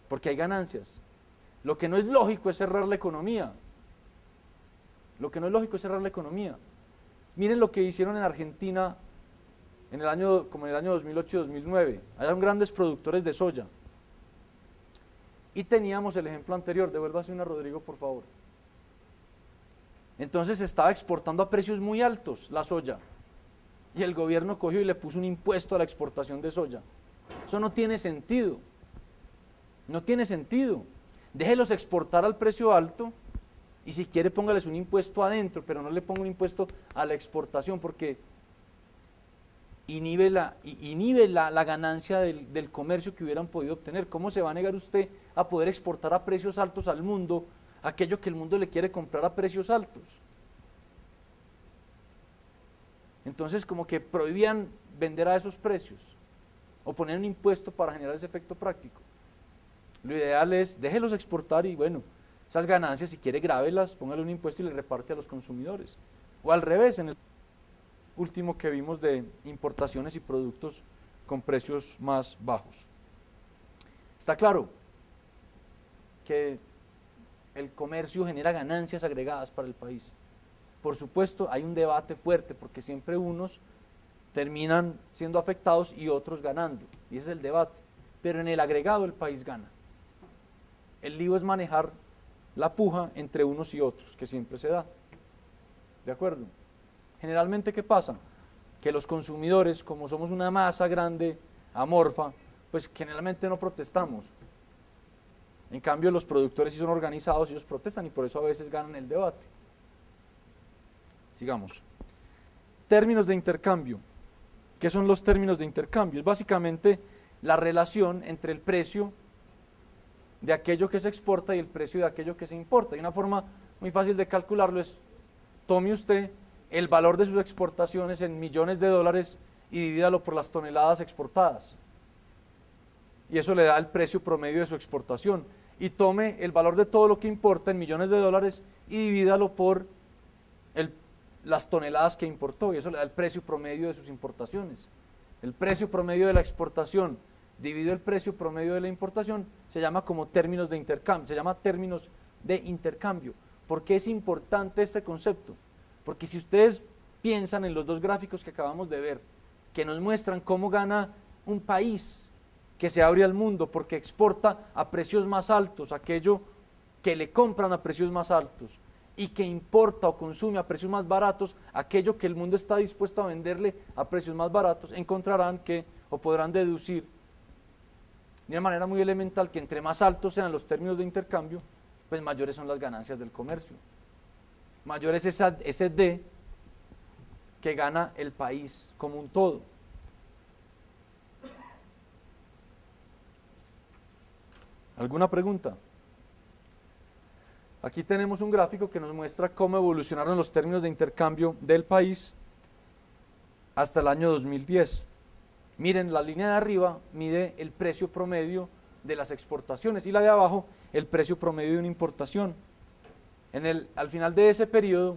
porque hay ganancias. Lo que no es lógico es cerrar la economía. Lo que no es lógico es cerrar la economía. Miren lo que hicieron en Argentina como en el año 2008 y 2009. Allá son grandes productores de soya. Y teníamos el ejemplo anterior, devuélvase una Rodrigo, por favor. Entonces se estaba exportando a precios muy altos la soya. Y el gobierno cogió y le puso un impuesto a la exportación de soya. Eso no tiene sentido. No tiene sentido. Déjelos exportar al precio alto y si quiere póngales un impuesto adentro, pero no le ponga un impuesto a la exportación porque inhibe la ganancia del comercio que hubieran podido obtener. ¿Cómo se va a negar usted a poder exportar a precios altos al mundo aquello que el mundo le quiere comprar a precios altos? Entonces como que prohibían vender a esos precios o poner un impuesto para generar ese efecto práctico. Lo ideal es déjelos exportar y bueno, esas ganancias si quiere grábelas, póngale un impuesto y le reparte a los consumidores. O al revés, en el último que vimos de importaciones y productos con precios más bajos. Está claro que el comercio genera ganancias agregadas para el país. Por supuesto, hay un debate fuerte porque siempre unos terminan siendo afectados y otros ganando, y ese es el debate. Pero en el agregado el país gana. El lío es manejar la puja entre unos y otros, que siempre se da. ¿De acuerdo? Generalmente, ¿qué pasa? Que los consumidores, como somos una masa grande, amorfa, pues generalmente no protestamos. En cambio, los productores sí son organizados, ellos protestan y por eso a veces ganan el debate. Sigamos. Términos de intercambio. ¿Qué son los términos de intercambio? Es básicamente la relación entre el precio de aquello que se exporta y el precio de aquello que se importa. Y una forma muy fácil de calcularlo es, tome usted el valor de sus exportaciones en millones de dólares y divídalo por las toneladas exportadas. Y eso le da el precio promedio de su exportación. Y tome el valor de todo lo que importa en millones de dólares y divídalo por las toneladas que importó. Y eso le da el precio promedio de sus importaciones. El precio promedio de la exportación dividido el precio promedio de la importación se llama como términos de intercambio, se llama términos de intercambio. ¿Por qué es importante este concepto? Porque si ustedes piensan en los dos gráficos que acabamos de ver, que nos muestran cómo gana un país que se abre al mundo porque exporta a precios más altos aquello que le compran a precios más altos y que importa o consume a precios más baratos aquello que el mundo está dispuesto a venderle a precios más baratos, encontrarán que, o podrán deducir de una manera muy elemental, que entre más altos sean los términos de intercambio, pues mayores son las ganancias del comercio. Mayor es ese D que gana el país como un todo. ¿Alguna pregunta? Aquí tenemos un gráfico que nos muestra cómo evolucionaron los términos de intercambio del país hasta el año 2010. Miren, la línea de arriba mide el precio promedio de las exportaciones y la de abajo el precio promedio de una importación. Al final de ese periodo,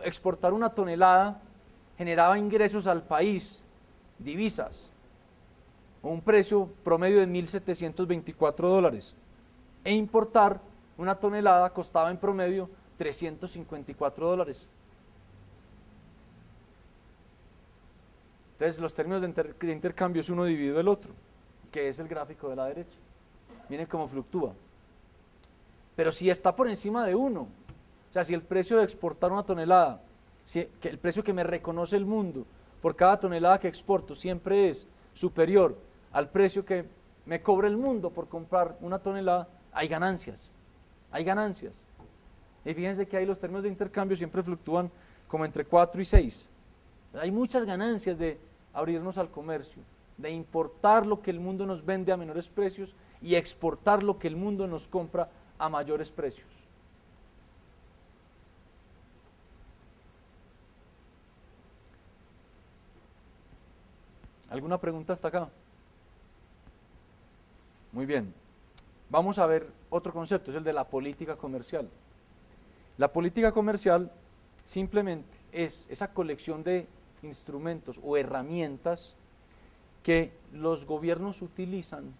exportar una tonelada generaba ingresos al país, divisas, un precio promedio de $1.724, e importar una tonelada costaba en promedio $354. Entonces los términos de intercambio es uno dividido del otro, que es el gráfico de la derecha. Miren cómo fluctúa. Pero si está por encima de 1, o sea, si el precio de exportar una tonelada, el precio que me reconoce el mundo por cada tonelada que exporto siempre es superior al precio que me cobra el mundo por comprar una tonelada, hay ganancias, hay ganancias. Y fíjense que ahí los términos de intercambio siempre fluctúan como entre 4 y 6. Hay muchas ganancias de abrirnos al comercio, de importar lo que el mundo nos vende a menores precios y exportar lo que el mundo nos compra a mayores precios. ¿Alguna pregunta hasta acá? Muy bien. Vamos a ver otro concepto, es el de la política comercial. La política comercial simplemente es esa colección de instrumentos o herramientas que los gobiernos utilizan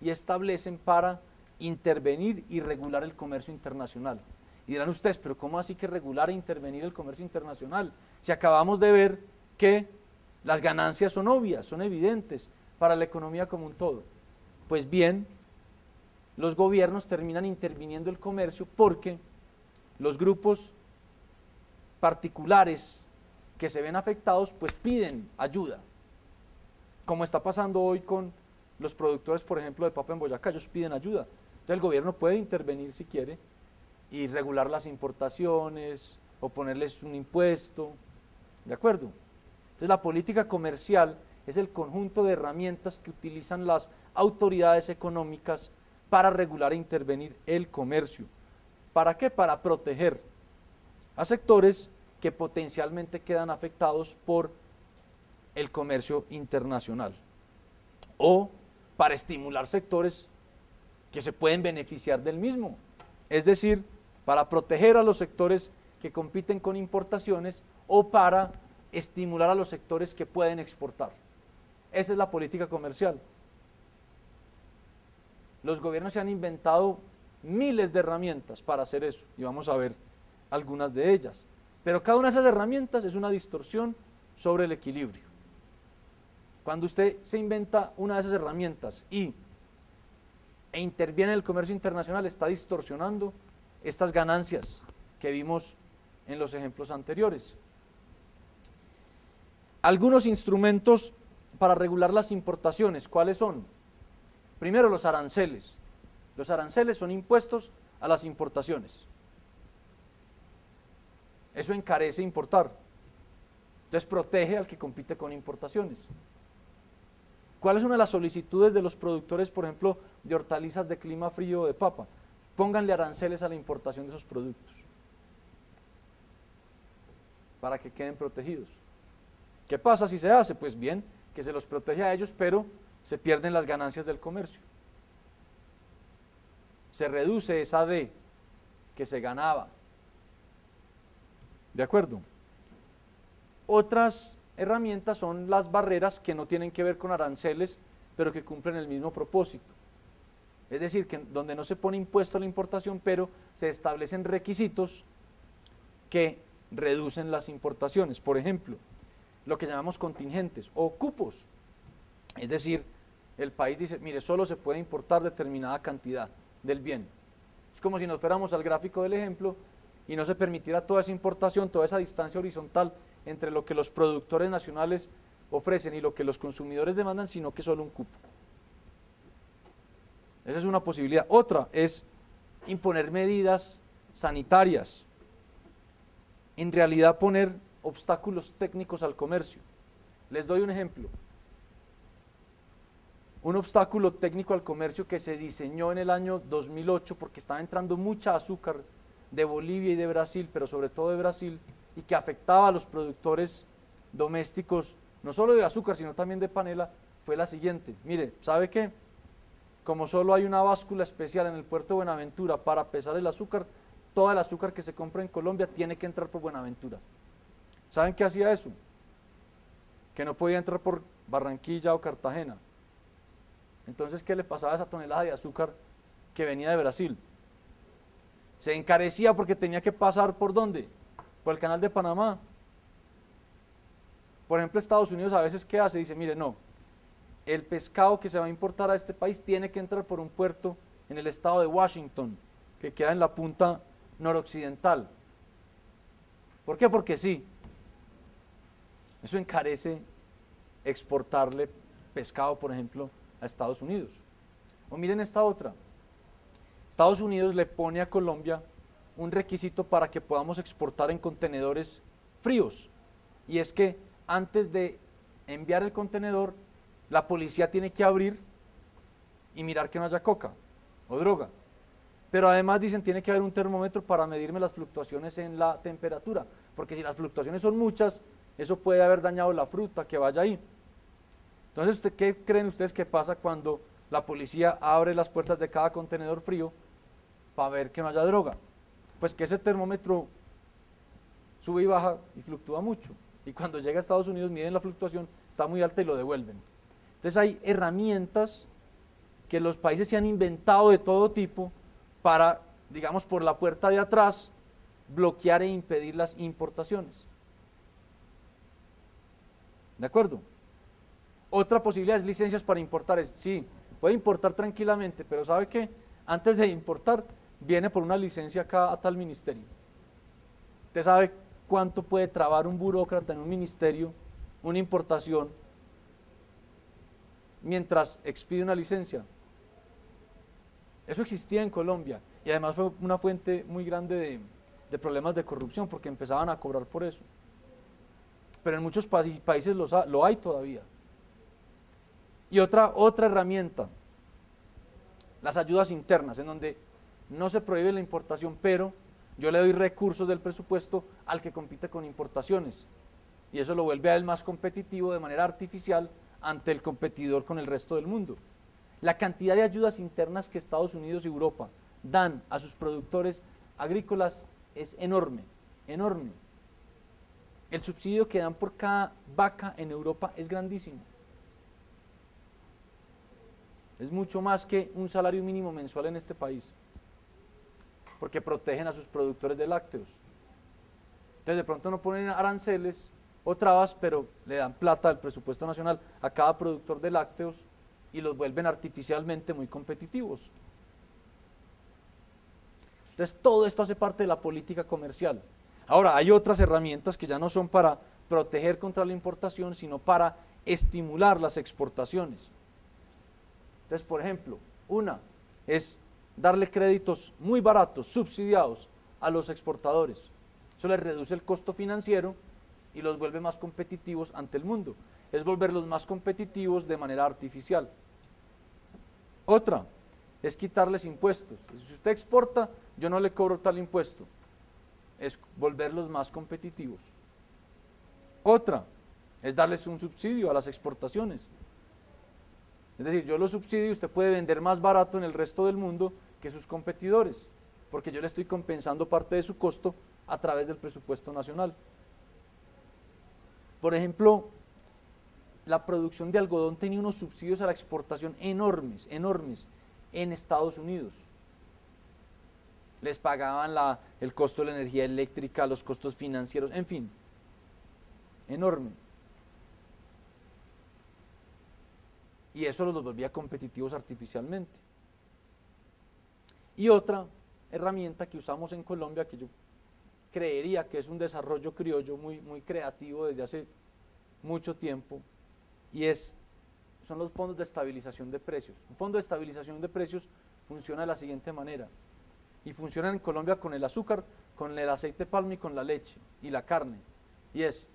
y establecen para intervenir y regular el comercio internacional. Y dirán ustedes, pero ¿cómo así que regular e intervenir el comercio internacional? Si acabamos de ver que las ganancias son obvias, son evidentes para la economía como un todo. Pues bien, los gobiernos terminan interviniendo el comercio porque los grupos particulares que se ven afectados pues piden ayuda, como está pasando hoy con los productores, por ejemplo, de papa en Boyacá. Ellos piden ayuda, entonces el gobierno puede intervenir si quiere y regular las importaciones o ponerles un impuesto, ¿de acuerdo? Entonces la política comercial es el conjunto de herramientas que utilizan las autoridades económicas para regular e intervenir el comercio. ¿Para qué? Para proteger a sectores que potencialmente quedan afectados por el comercio internacional, o para estimular sectores que se pueden beneficiar del mismo, es decir, para proteger a los sectores que compiten con importaciones o para estimular a los sectores que pueden exportar. Esa es la política comercial. Los gobiernos se han inventado miles de herramientas para hacer eso y vamos a ver algunas de ellas. Pero cada una de esas herramientas es una distorsión sobre el equilibrio. Cuando usted se inventa una de esas herramientas e interviene en el comercio internacional, está distorsionando estas ganancias que vimos en los ejemplos anteriores. Algunos instrumentos para regular las importaciones, ¿cuáles son? Primero, los aranceles. Los aranceles son impuestos a las importaciones. Eso encarece importar. Entonces protege al que compite con importaciones. ¿Cuál es una de las solicitudes de los productores, por ejemplo, de hortalizas de clima frío o de papa? Pónganle aranceles a la importación de esos productos para que queden protegidos. ¿Qué pasa si se hace? Pues bien, que se los protege a ellos, pero se pierden las ganancias del comercio. Se reduce esa D que se ganaba. ¿De acuerdo? Otras herramientas son las barreras que no tienen que ver con aranceles, pero que cumplen el mismo propósito. Es decir, que donde no se pone impuesto a la importación, pero se establecen requisitos que reducen las importaciones. Por ejemplo, lo que llamamos contingentes o cupos. Es decir, el país dice, mire, solo se puede importar determinada cantidad del bien. Es como si nos fuéramos al gráfico del ejemplo y no se permitiera toda esa importación, toda esa distancia horizontal entre lo que los productores nacionales ofrecen y lo que los consumidores demandan, sino que solo un cupo. Esa es una posibilidad. Otra es imponer medidas sanitarias. En realidad poner obstáculos técnicos al comercio. Les doy un ejemplo. Un obstáculo técnico al comercio que se diseñó en el año 2008 porque estaba entrando mucha azúcar de Bolivia y de Brasil, pero sobre todo de Brasil, y que afectaba a los productores domésticos, no solo de azúcar, sino también de panela, fue la siguiente. Mire, ¿sabe qué? Como solo hay una báscula especial en el puerto de Buenaventura para pesar el azúcar, toda el azúcar que se compra en Colombia tiene que entrar por Buenaventura. ¿Saben qué hacía eso? Que no podía entrar por Barranquilla o Cartagena. Entonces, ¿qué le pasaba a esa tonelada de azúcar que venía de Brasil? Se encarecía porque tenía que pasar ¿por dónde? Por el canal de Panamá. Por ejemplo, Estados Unidos a veces ¿qué hace? Dice, mire, no, el pescado que se va a importar a este país tiene que entrar por un puerto en el estado de Washington, que queda en la punta noroccidental. ¿Por qué? Porque sí. Eso encarece exportarle pescado, por ejemplo, a Estados Unidos. O miren esta otra. Estados Unidos le pone a Colombia un requisito para que podamos exportar en contenedores fríos. Y es que antes de enviar el contenedor, la policía tiene que abrir y mirar que no haya coca o droga. Pero además dicen tiene que haber un termómetro para medirme las fluctuaciones en la temperatura, porque si las fluctuaciones son muchas, eso puede haber dañado la fruta que vaya ahí. Entonces, ¿qué creen ustedes que pasa cuando la policía abre las puertas de cada contenedor frío para ver que no haya droga? Pues que ese termómetro sube y baja y fluctúa mucho. Y cuando llega a Estados Unidos miden la fluctuación, está muy alta y lo devuelven. Entonces hay herramientas que los países se han inventado de todo tipo para, digamos, por la puerta de atrás, bloquear e impedir las importaciones. ¿De acuerdo? Otra posibilidad es licencias para importar. Sí, puede importar tranquilamente, pero ¿sabe qué? Antes de importar, viene por una licencia acá a tal ministerio. ¿Usted sabe cuánto puede trabar un burócrata en un ministerio una importación mientras expide una licencia? Eso existía en Colombia y además fue una fuente muy grande de problemas de corrupción porque empezaban a cobrar por eso. Pero en muchos países lo hay todavía. Y otra herramienta, las ayudas internas, en donde no se prohíbe la importación, pero yo le doy recursos del presupuesto al que compite con importaciones. Y eso lo vuelve a él más competitivo de manera artificial ante el competidor con el resto del mundo. La cantidad de ayudas internas que Estados Unidos y Europa dan a sus productores agrícolas es enorme, enorme. El subsidio que dan por cada vaca en Europa es grandísimo. Es mucho más que un salario mínimo mensual en este país, porque protegen a sus productores de lácteos. Entonces de pronto no ponen aranceles o trabas, pero le dan plata del presupuesto nacional a cada productor de lácteos y los vuelven artificialmente muy competitivos. Entonces todo esto hace parte de la política comercial. Ahora hay otras herramientas que ya no son para proteger contra la importación, sino para estimular las exportaciones. Entonces, por ejemplo, una es darle créditos muy baratos, subsidiados a los exportadores. Eso les reduce el costo financiero y los vuelve más competitivos ante el mundo. Es volverlos más competitivos de manera artificial. Otra es quitarles impuestos. Si usted exporta, yo no le cobro tal impuesto. Es volverlos más competitivos. Otra es darles un subsidio a las exportaciones. Es decir, yo lo subsidio y usted puede vender más barato en el resto del mundo que sus competidores, porque yo le estoy compensando parte de su costo a través del presupuesto nacional. Por ejemplo, la producción de algodón tenía unos subsidios a la exportación enormes, enormes en Estados Unidos. Les pagaban el costo de la energía eléctrica, los costos financieros, en fin, enorme. Y eso los volvía competitivos artificialmente. Y otra herramienta que usamos en Colombia, que yo creería que es un desarrollo criollo muy, muy creativo desde hace mucho tiempo, y son los fondos de estabilización de precios. Un fondo de estabilización de precios funciona de la siguiente manera, y funciona en Colombia con el azúcar, con el aceite de palma y con la leche y la carne. Y es,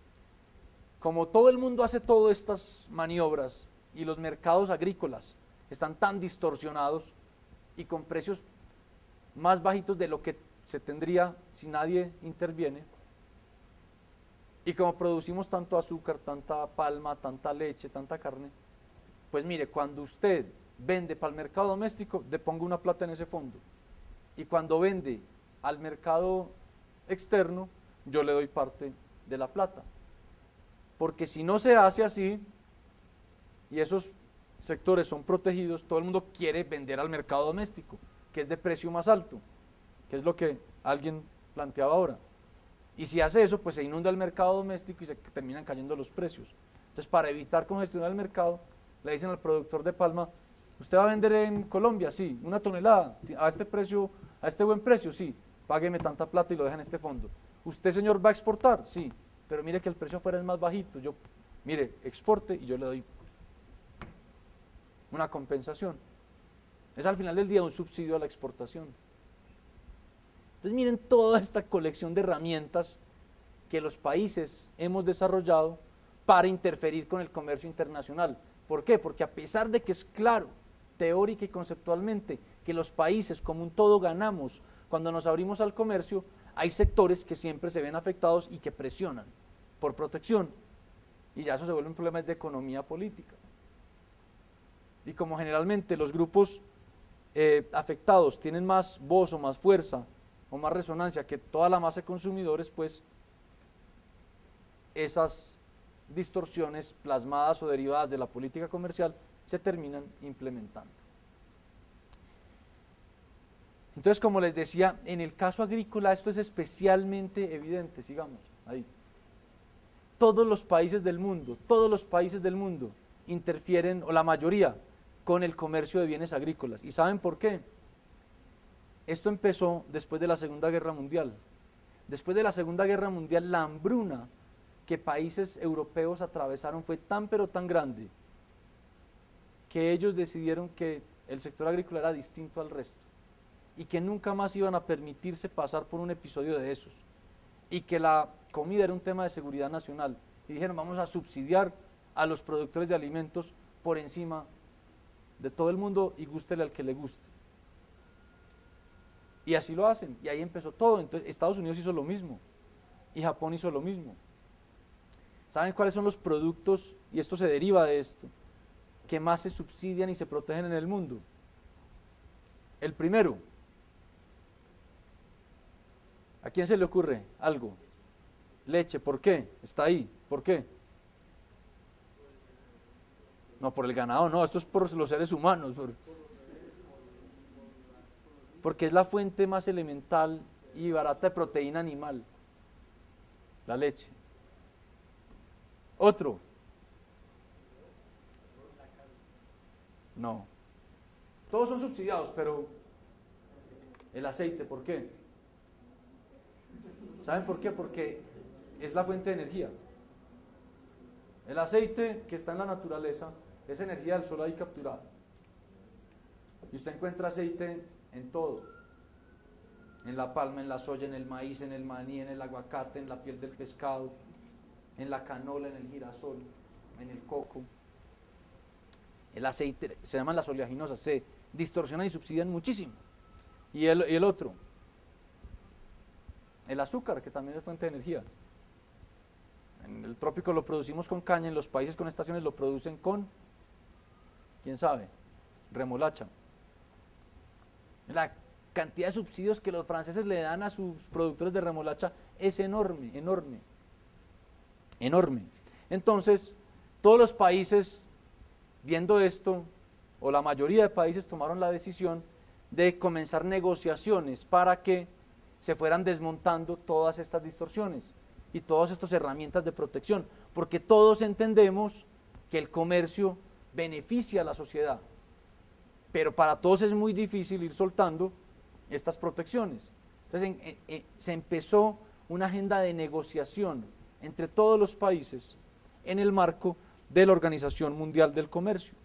como todo el mundo hace todas estas maniobras y los mercados agrícolas están tan distorsionados y con precios más bajitos de lo que se tendría si nadie interviene, y como producimos tanto azúcar, tanta palma, tanta leche, tanta carne, pues mire, cuando usted vende para el mercado doméstico, le pongo una plata en ese fondo, y cuando vende al mercado externo, yo le doy parte de la plata. Porque si no se hace así, y esos sectores son protegidos, todo el mundo quiere vender al mercado doméstico, que es de precio más alto, que es lo que alguien planteaba ahora. Y si hace eso, pues se inunda el mercado doméstico y se terminan cayendo los precios. Entonces, para evitar congestionar el mercado, le dicen al productor de palma, ¿usted va a vender en Colombia? Sí, 1 tonelada, a este precio, a este buen precio, sí, págueme tanta plata y lo deja en este fondo. ¿Usted, señor, va a exportar? Sí, pero mire que el precio afuera es más bajito, yo, mire, exporte y yo le doy una compensación. Es al final del día un subsidio a la exportación. Entonces miren toda esta colección de herramientas que los países hemos desarrollado para interferir con el comercio internacional. ¿Por qué? Porque a pesar de que es claro, teórica y conceptualmente, que los países como un todo ganamos cuando nos abrimos al comercio, hay sectores que siempre se ven afectados y que presionan por protección. Y ya eso se vuelve un problema de economía política. Y como generalmente los grupos afectados tienen más voz o más fuerza o más resonancia que toda la masa de consumidores, pues esas distorsiones plasmadas o derivadas de la política comercial se terminan implementando. Entonces, como les decía, en el caso agrícola esto es especialmente evidente, sigamos ahí. Todos los países del mundo interfieren, o la mayoría, con el comercio de bienes agrícolas. ¿Y saben por qué? Esto empezó después de la Segunda Guerra Mundial. Después de la Segunda Guerra Mundial, la hambruna que países europeos atravesaron fue tan pero tan grande que ellos decidieron que el sector agrícola era distinto al resto y que nunca más iban a permitirse pasar por un episodio de esos y que la comida era un tema de seguridad nacional y dijeron vamos a subsidiar a los productores de alimentos por encima de todo el mundo y gústele al que le guste. Y así lo hacen, y ahí empezó todo. Entonces Estados Unidos hizo lo mismo, y Japón hizo lo mismo. ¿Saben cuáles son los productos, y esto se deriva de esto, que más se subsidian y se protegen en el mundo? El primero, ¿a quién se le ocurre algo? Leche, ¿por qué? Está ahí, ¿por qué? No, por el ganado, no, esto es por los seres humanos, porque es la fuente más elemental y barata de proteína animal, la leche. Otro. No. Todos son subsidiados, pero el aceite, ¿por qué? ¿Saben por qué? Porque es la fuente de energía. El aceite que está en la naturaleza es energía del sol ahí capturada. Y usted encuentra aceite en todo, en la palma, en la soya, en el maíz, en el maní, en el aguacate, en la piel del pescado, en la canola, en el girasol, en el coco. El aceite, se llaman las oleaginosas, se distorsionan y subsidian muchísimo. Y el otro, el azúcar, que también es fuente de energía. En el trópico lo producimos con caña, en los países con estaciones lo producen con, ¿quién sabe? Remolacha. La cantidad de subsidios que los franceses le dan a sus productores de remolacha es enorme, enorme, enorme. Entonces, todos los países, viendo esto, o la mayoría de países tomaron la decisión de comenzar negociaciones para que se fueran desmontando todas estas distorsiones y todas estas herramientas de protección, porque todos entendemos que el comercio beneficia a la sociedad. Pero para todos es muy difícil ir soltando estas protecciones. Entonces se empezó una agenda de negociación entre todos los países en el marco de la Organización Mundial del Comercio.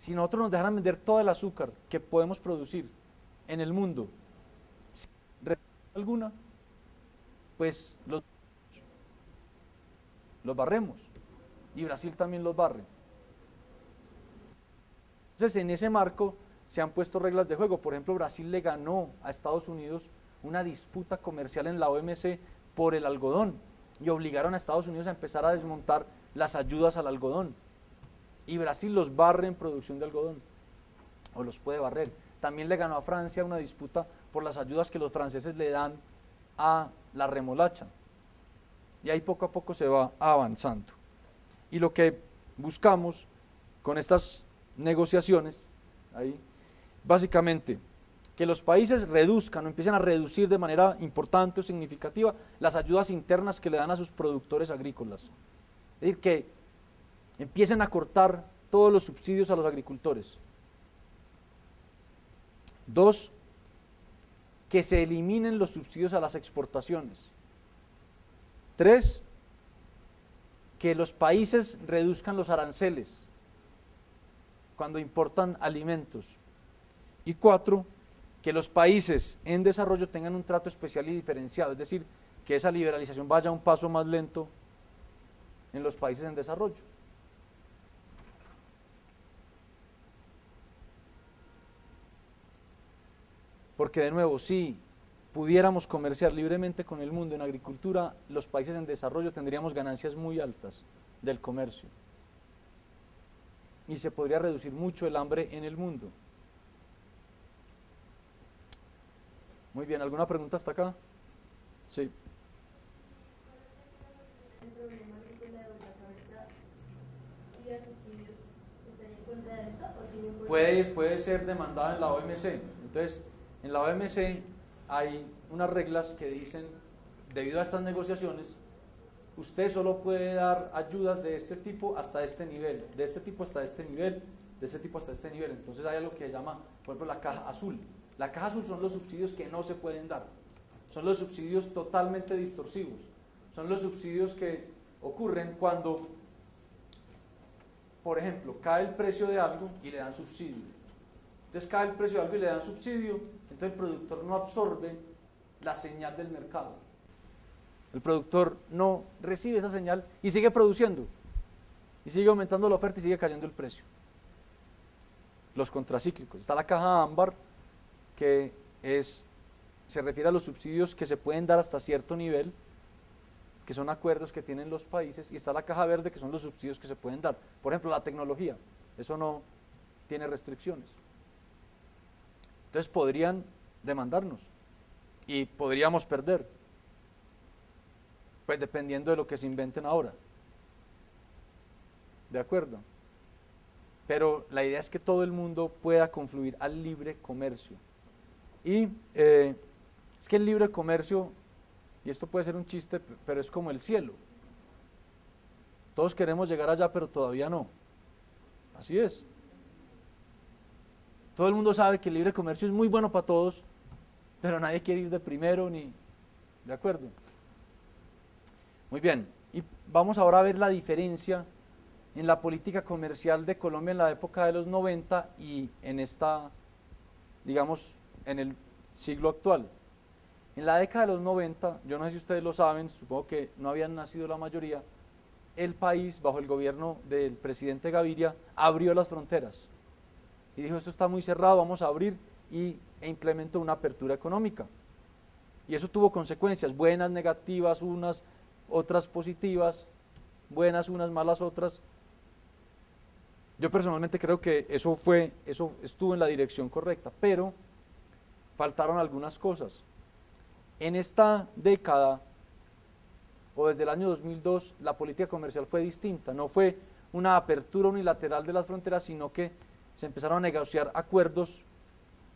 Si nosotros nos dejaran vender todo el azúcar que podemos producir en el mundo, sin restricción alguna, pues los barremos. Y Brasil también los barre. Entonces, en ese marco se han puesto reglas de juego. Por ejemplo, Brasil le ganó a Estados Unidos una disputa comercial en la OMC por el algodón y obligaron a Estados Unidos a empezar a desmontar las ayudas al algodón. Y Brasil los barre en producción de algodón, o los puede barrer. También le ganó a Francia una disputa por las ayudas que los franceses le dan a la remolacha. Y ahí poco a poco se va avanzando. Y lo que buscamos con estas negociaciones, ahí, básicamente, que los países reduzcan o empiecen a reducir de manera importante o significativa las ayudas internas que le dan a sus productores agrícolas. Es decir, que empiecen a cortar todos los subsidios a los agricultores. 2, que se eliminen los subsidios a las exportaciones. 3, que los países reduzcan los aranceles cuando importan alimentos. Y 4, que los países en desarrollo tengan un trato especial y diferenciado, es decir, que esa liberalización vaya un paso más lento en los países en desarrollo. Porque de nuevo, si pudiéramos comerciar libremente con el mundo en agricultura, los países en desarrollo tendríamos ganancias muy altas del comercio. Y se podría reducir mucho el hambre en el mundo. Muy bien, ¿alguna pregunta hasta acá? Sí. El problema que la de la cabeza y los subsidios están en contra de esto o tienen Puede ser demandada en la OMC. Entonces, en la OMC hay unas reglas que dicen, debido a estas negociaciones, usted solo puede dar ayudas de este tipo hasta este nivel, de este tipo hasta este nivel, de este tipo hasta este nivel. Entonces hay algo que se llama, por ejemplo, la caja azul. La caja azul son los subsidios que no se pueden dar. Son los subsidios totalmente distorsivos. Son los subsidios que ocurren cuando, por ejemplo, cae el precio de algo y le dan subsidio. Entonces cae el precio de algo y le dan subsidio, entonces el productor no absorbe la señal del mercado. El productor no recibe esa señal y sigue produciendo. Y sigue aumentando la oferta y sigue cayendo el precio. Los contracíclicos. Está la caja ámbar, que se refiere a los subsidios que se pueden dar hasta cierto nivel, que son acuerdos que tienen los países, y está la caja verde, que son los subsidios que se pueden dar. Por ejemplo, la tecnología, eso no tiene restricciones. Entonces podrían demandarnos y podríamos perder, pues dependiendo de lo que se inventen ahora. ¿De acuerdo? Pero la idea es que todo el mundo pueda confluir al libre comercio. Y es que el libre comercio, y esto puede ser un chiste, pero es como el cielo. Todos queremos llegar allá, pero todavía no. Así es. Todo el mundo sabe que el libre comercio es muy bueno para todos, pero nadie quiere ir de primero ni... ¿De acuerdo? Muy bien. Y vamos ahora a ver la diferencia en la política comercial de Colombia en la época de los 90 y en esta, digamos, en el siglo actual. En la década de los 90, yo no sé si ustedes lo saben, supongo que no habían nacido la mayoría, el país, bajo el gobierno del presidente Gaviria, abrió las fronteras y dijo, esto está muy cerrado, vamos a abrir, e implementó una apertura económica. Y eso tuvo consecuencias, buenas, negativas, unas, otras positivas, buenas unas, malas otras. Yo personalmente creo que eso estuvo en la dirección correcta, pero faltaron algunas cosas. En esta década, o desde el año 2002, la política comercial fue distinta. No fue una apertura unilateral de las fronteras, sino que se empezaron a negociar acuerdos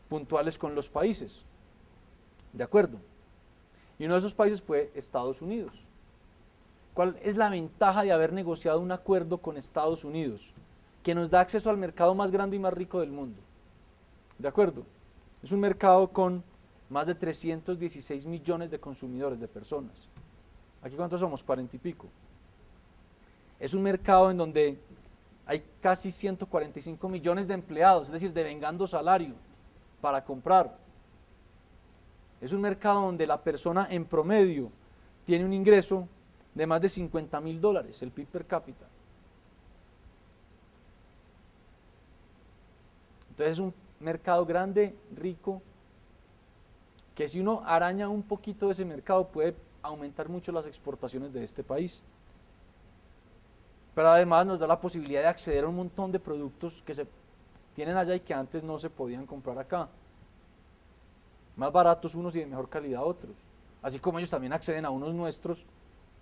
puntuales con los países. ¿De acuerdo? Y uno de esos países fue Estados Unidos. ¿Cuál es la ventaja de haber negociado un acuerdo con Estados Unidos? Que nos da acceso al mercado más grande y más rico del mundo. ¿De acuerdo? Es un mercado con más de 316 millones de consumidores, de personas. ¿Aquí cuántos somos? 40 y pico. Es un mercado en donde hay casi 145 millones de empleados, es decir, devengando salario para comprar. Es un mercado donde la persona en promedio tiene un ingreso de más de $50.000, el PIB per cápita. Entonces es un mercado grande, rico, que si uno araña un poquito de ese mercado puede aumentar mucho las exportaciones de este país. Pero además nos da la posibilidad de acceder a un montón de productos que se tienen allá y que antes no se podían comprar acá. Más baratos unos y de mejor calidad otros. Así como ellos también acceden a unos nuestros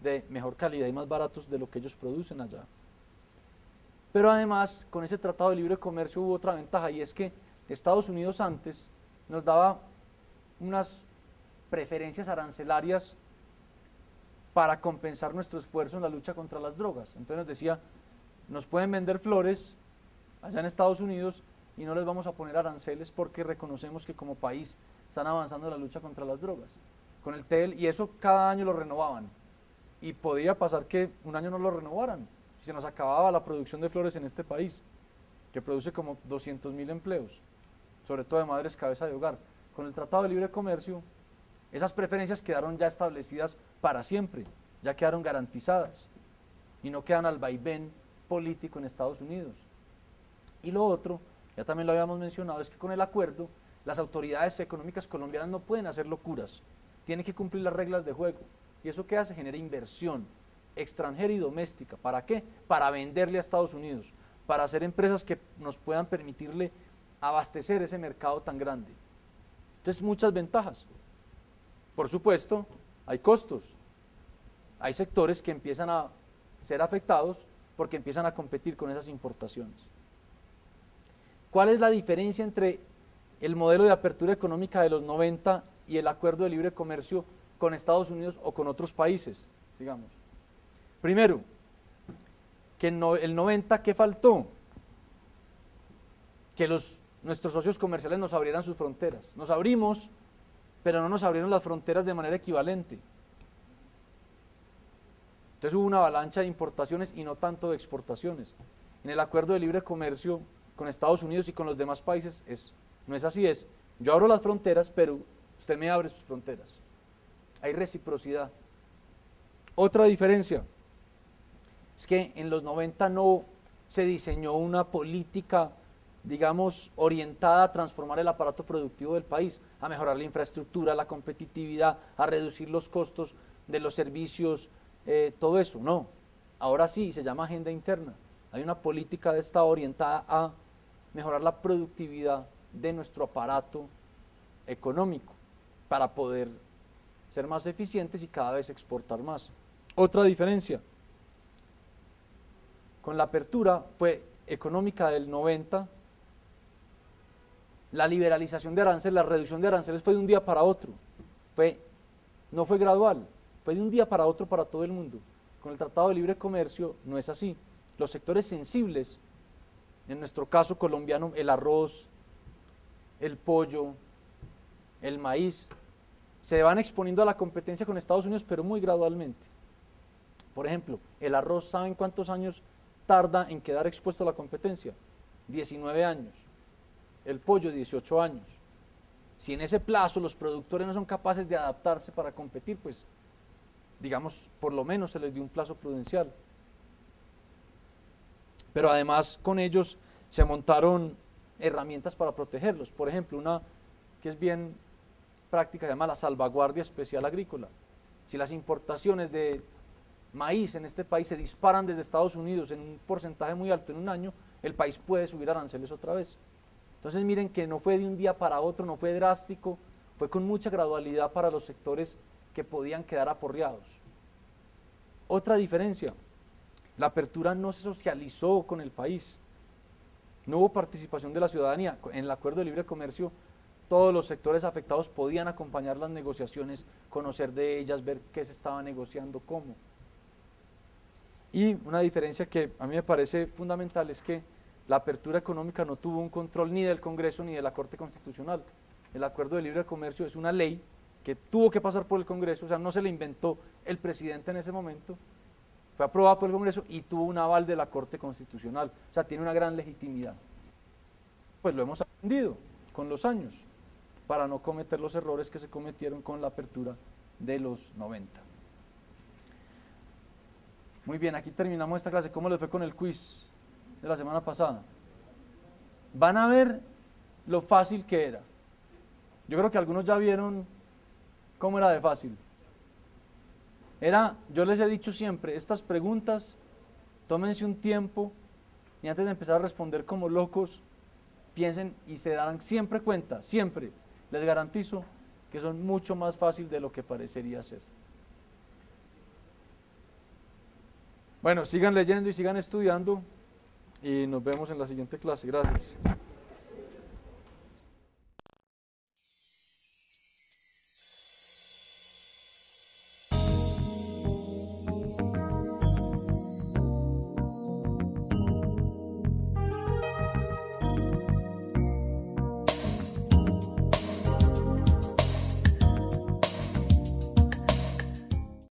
de mejor calidad y más baratos de lo que ellos producen allá. Pero además, con ese tratado de libre comercio hubo otra ventaja, y es que Estados Unidos antes nos daba unas preferencias arancelarias para compensar nuestro esfuerzo en la lucha contra las drogas. Entonces nos decía, nos pueden vender flores allá en Estados Unidos y no les vamos a poner aranceles porque reconocemos que como país están avanzando en la lucha contra las drogas. Con el TEL, y eso cada año lo renovaban. Y podría pasar que un año no lo renovaran y se nos acababa la producción de flores en este país, que produce como 200.000 empleos, sobre todo de madres cabeza de hogar. Con el Tratado de Libre Comercio, esas preferencias quedaron ya establecidas para siempre, ya quedaron garantizadas y no quedan al vaivén político en Estados Unidos. Y lo otro, ya también lo habíamos mencionado, es que con el acuerdo las autoridades económicas colombianas no pueden hacer locuras, tienen que cumplir las reglas de juego. ¿Y eso qué hace? Genera inversión extranjera y doméstica. ¿Para qué? Para venderle a Estados Unidos, para hacer empresas que nos puedan permitirle abastecer ese mercado tan grande. Entonces, muchas ventajas. Por supuesto, hay costos. Hay sectores que empiezan a ser afectados porque empiezan a competir con esas importaciones. ¿Cuál es la diferencia entre el modelo de apertura económica de los 90 y el acuerdo de libre comercio con Estados Unidos o con otros países? Sigamos. Primero, que en el 90, ¿qué faltó? Que nuestros socios comerciales nos abrieran sus fronteras. Nos abrimos, pero no nos abrieron las fronteras de manera equivalente. Entonces hubo una avalancha de importaciones y no tanto de exportaciones. En el acuerdo de libre comercio con Estados Unidos y con los demás países no es así, yo abro las fronteras, pero usted me abre sus fronteras. Hay reciprocidad. Otra diferencia es que en los 90 no se diseñó una política, digamos, orientada a transformar el aparato productivo del país, a mejorar la infraestructura, la competitividad, a reducir los costos de los servicios, todo eso. No, ahora sí, se llama agenda interna. Hay una política de Estado orientada a mejorar la productividad de nuestro aparato económico para poder ser más eficientes y cada vez exportar más. Otra diferencia con la apertura fue económica del 90, la liberalización de aranceles, la reducción de aranceles fue de un día para otro, no fue gradual, fue de un día para otro para todo el mundo. Con el Tratado de Libre Comercio no es así. Los sectores sensibles, en nuestro caso colombiano, el arroz, el pollo, el maíz, se van exponiendo a la competencia con Estados Unidos, pero muy gradualmente. Por ejemplo, el arroz, ¿saben cuántos años tarda en quedar expuesto a la competencia? 19 años. El pollo, 18 años. Si en ese plazo los productores no son capaces de adaptarse para competir, pues, digamos, por lo menos se les dio un plazo prudencial. Pero además con ellos se montaron herramientas para protegerlos. Por ejemplo, una que es bien práctica se llama la salvaguardia especial agrícola. Si las importaciones de maíz en este país se disparan desde Estados Unidos en un porcentaje muy alto en un año, el país puede subir aranceles otra vez. Entonces miren que no fue de un día para otro, no fue drástico, fue con mucha gradualidad para los sectores que podían quedar aporreados. Otra diferencia, la apertura no se socializó con el país, no hubo participación de la ciudadanía. En el acuerdo de libre comercio todos los sectores afectados podían acompañar las negociaciones, conocer de ellas, ver qué se estaba negociando, cómo. Y una diferencia que a mí me parece fundamental es que la apertura económica no tuvo un control ni del Congreso ni de la Corte Constitucional. El acuerdo de libre comercio es una ley que tuvo que pasar por el Congreso, o sea, no se le inventó el presidente en ese momento, fue aprobada por el Congreso y tuvo un aval de la Corte Constitucional. O sea, tiene una gran legitimidad. Pues lo hemos aprendido con los años para no cometer los errores que se cometieron con la apertura de los 90. Muy bien, aquí terminamos esta clase. ¿Cómo les fue con el quiz de la semana pasada? Van a ver lo fácil que era. Yo creo que algunos ya vieron cómo era de fácil. Yo les he dicho siempre, estas preguntas, tómense un tiempo y antes de empezar a responder como locos, piensen y se darán siempre cuenta, siempre, les garantizo que son mucho más fácil de lo que parecería ser. Bueno, sigan leyendo y sigan estudiando y nos vemos en la siguiente clase. Gracias.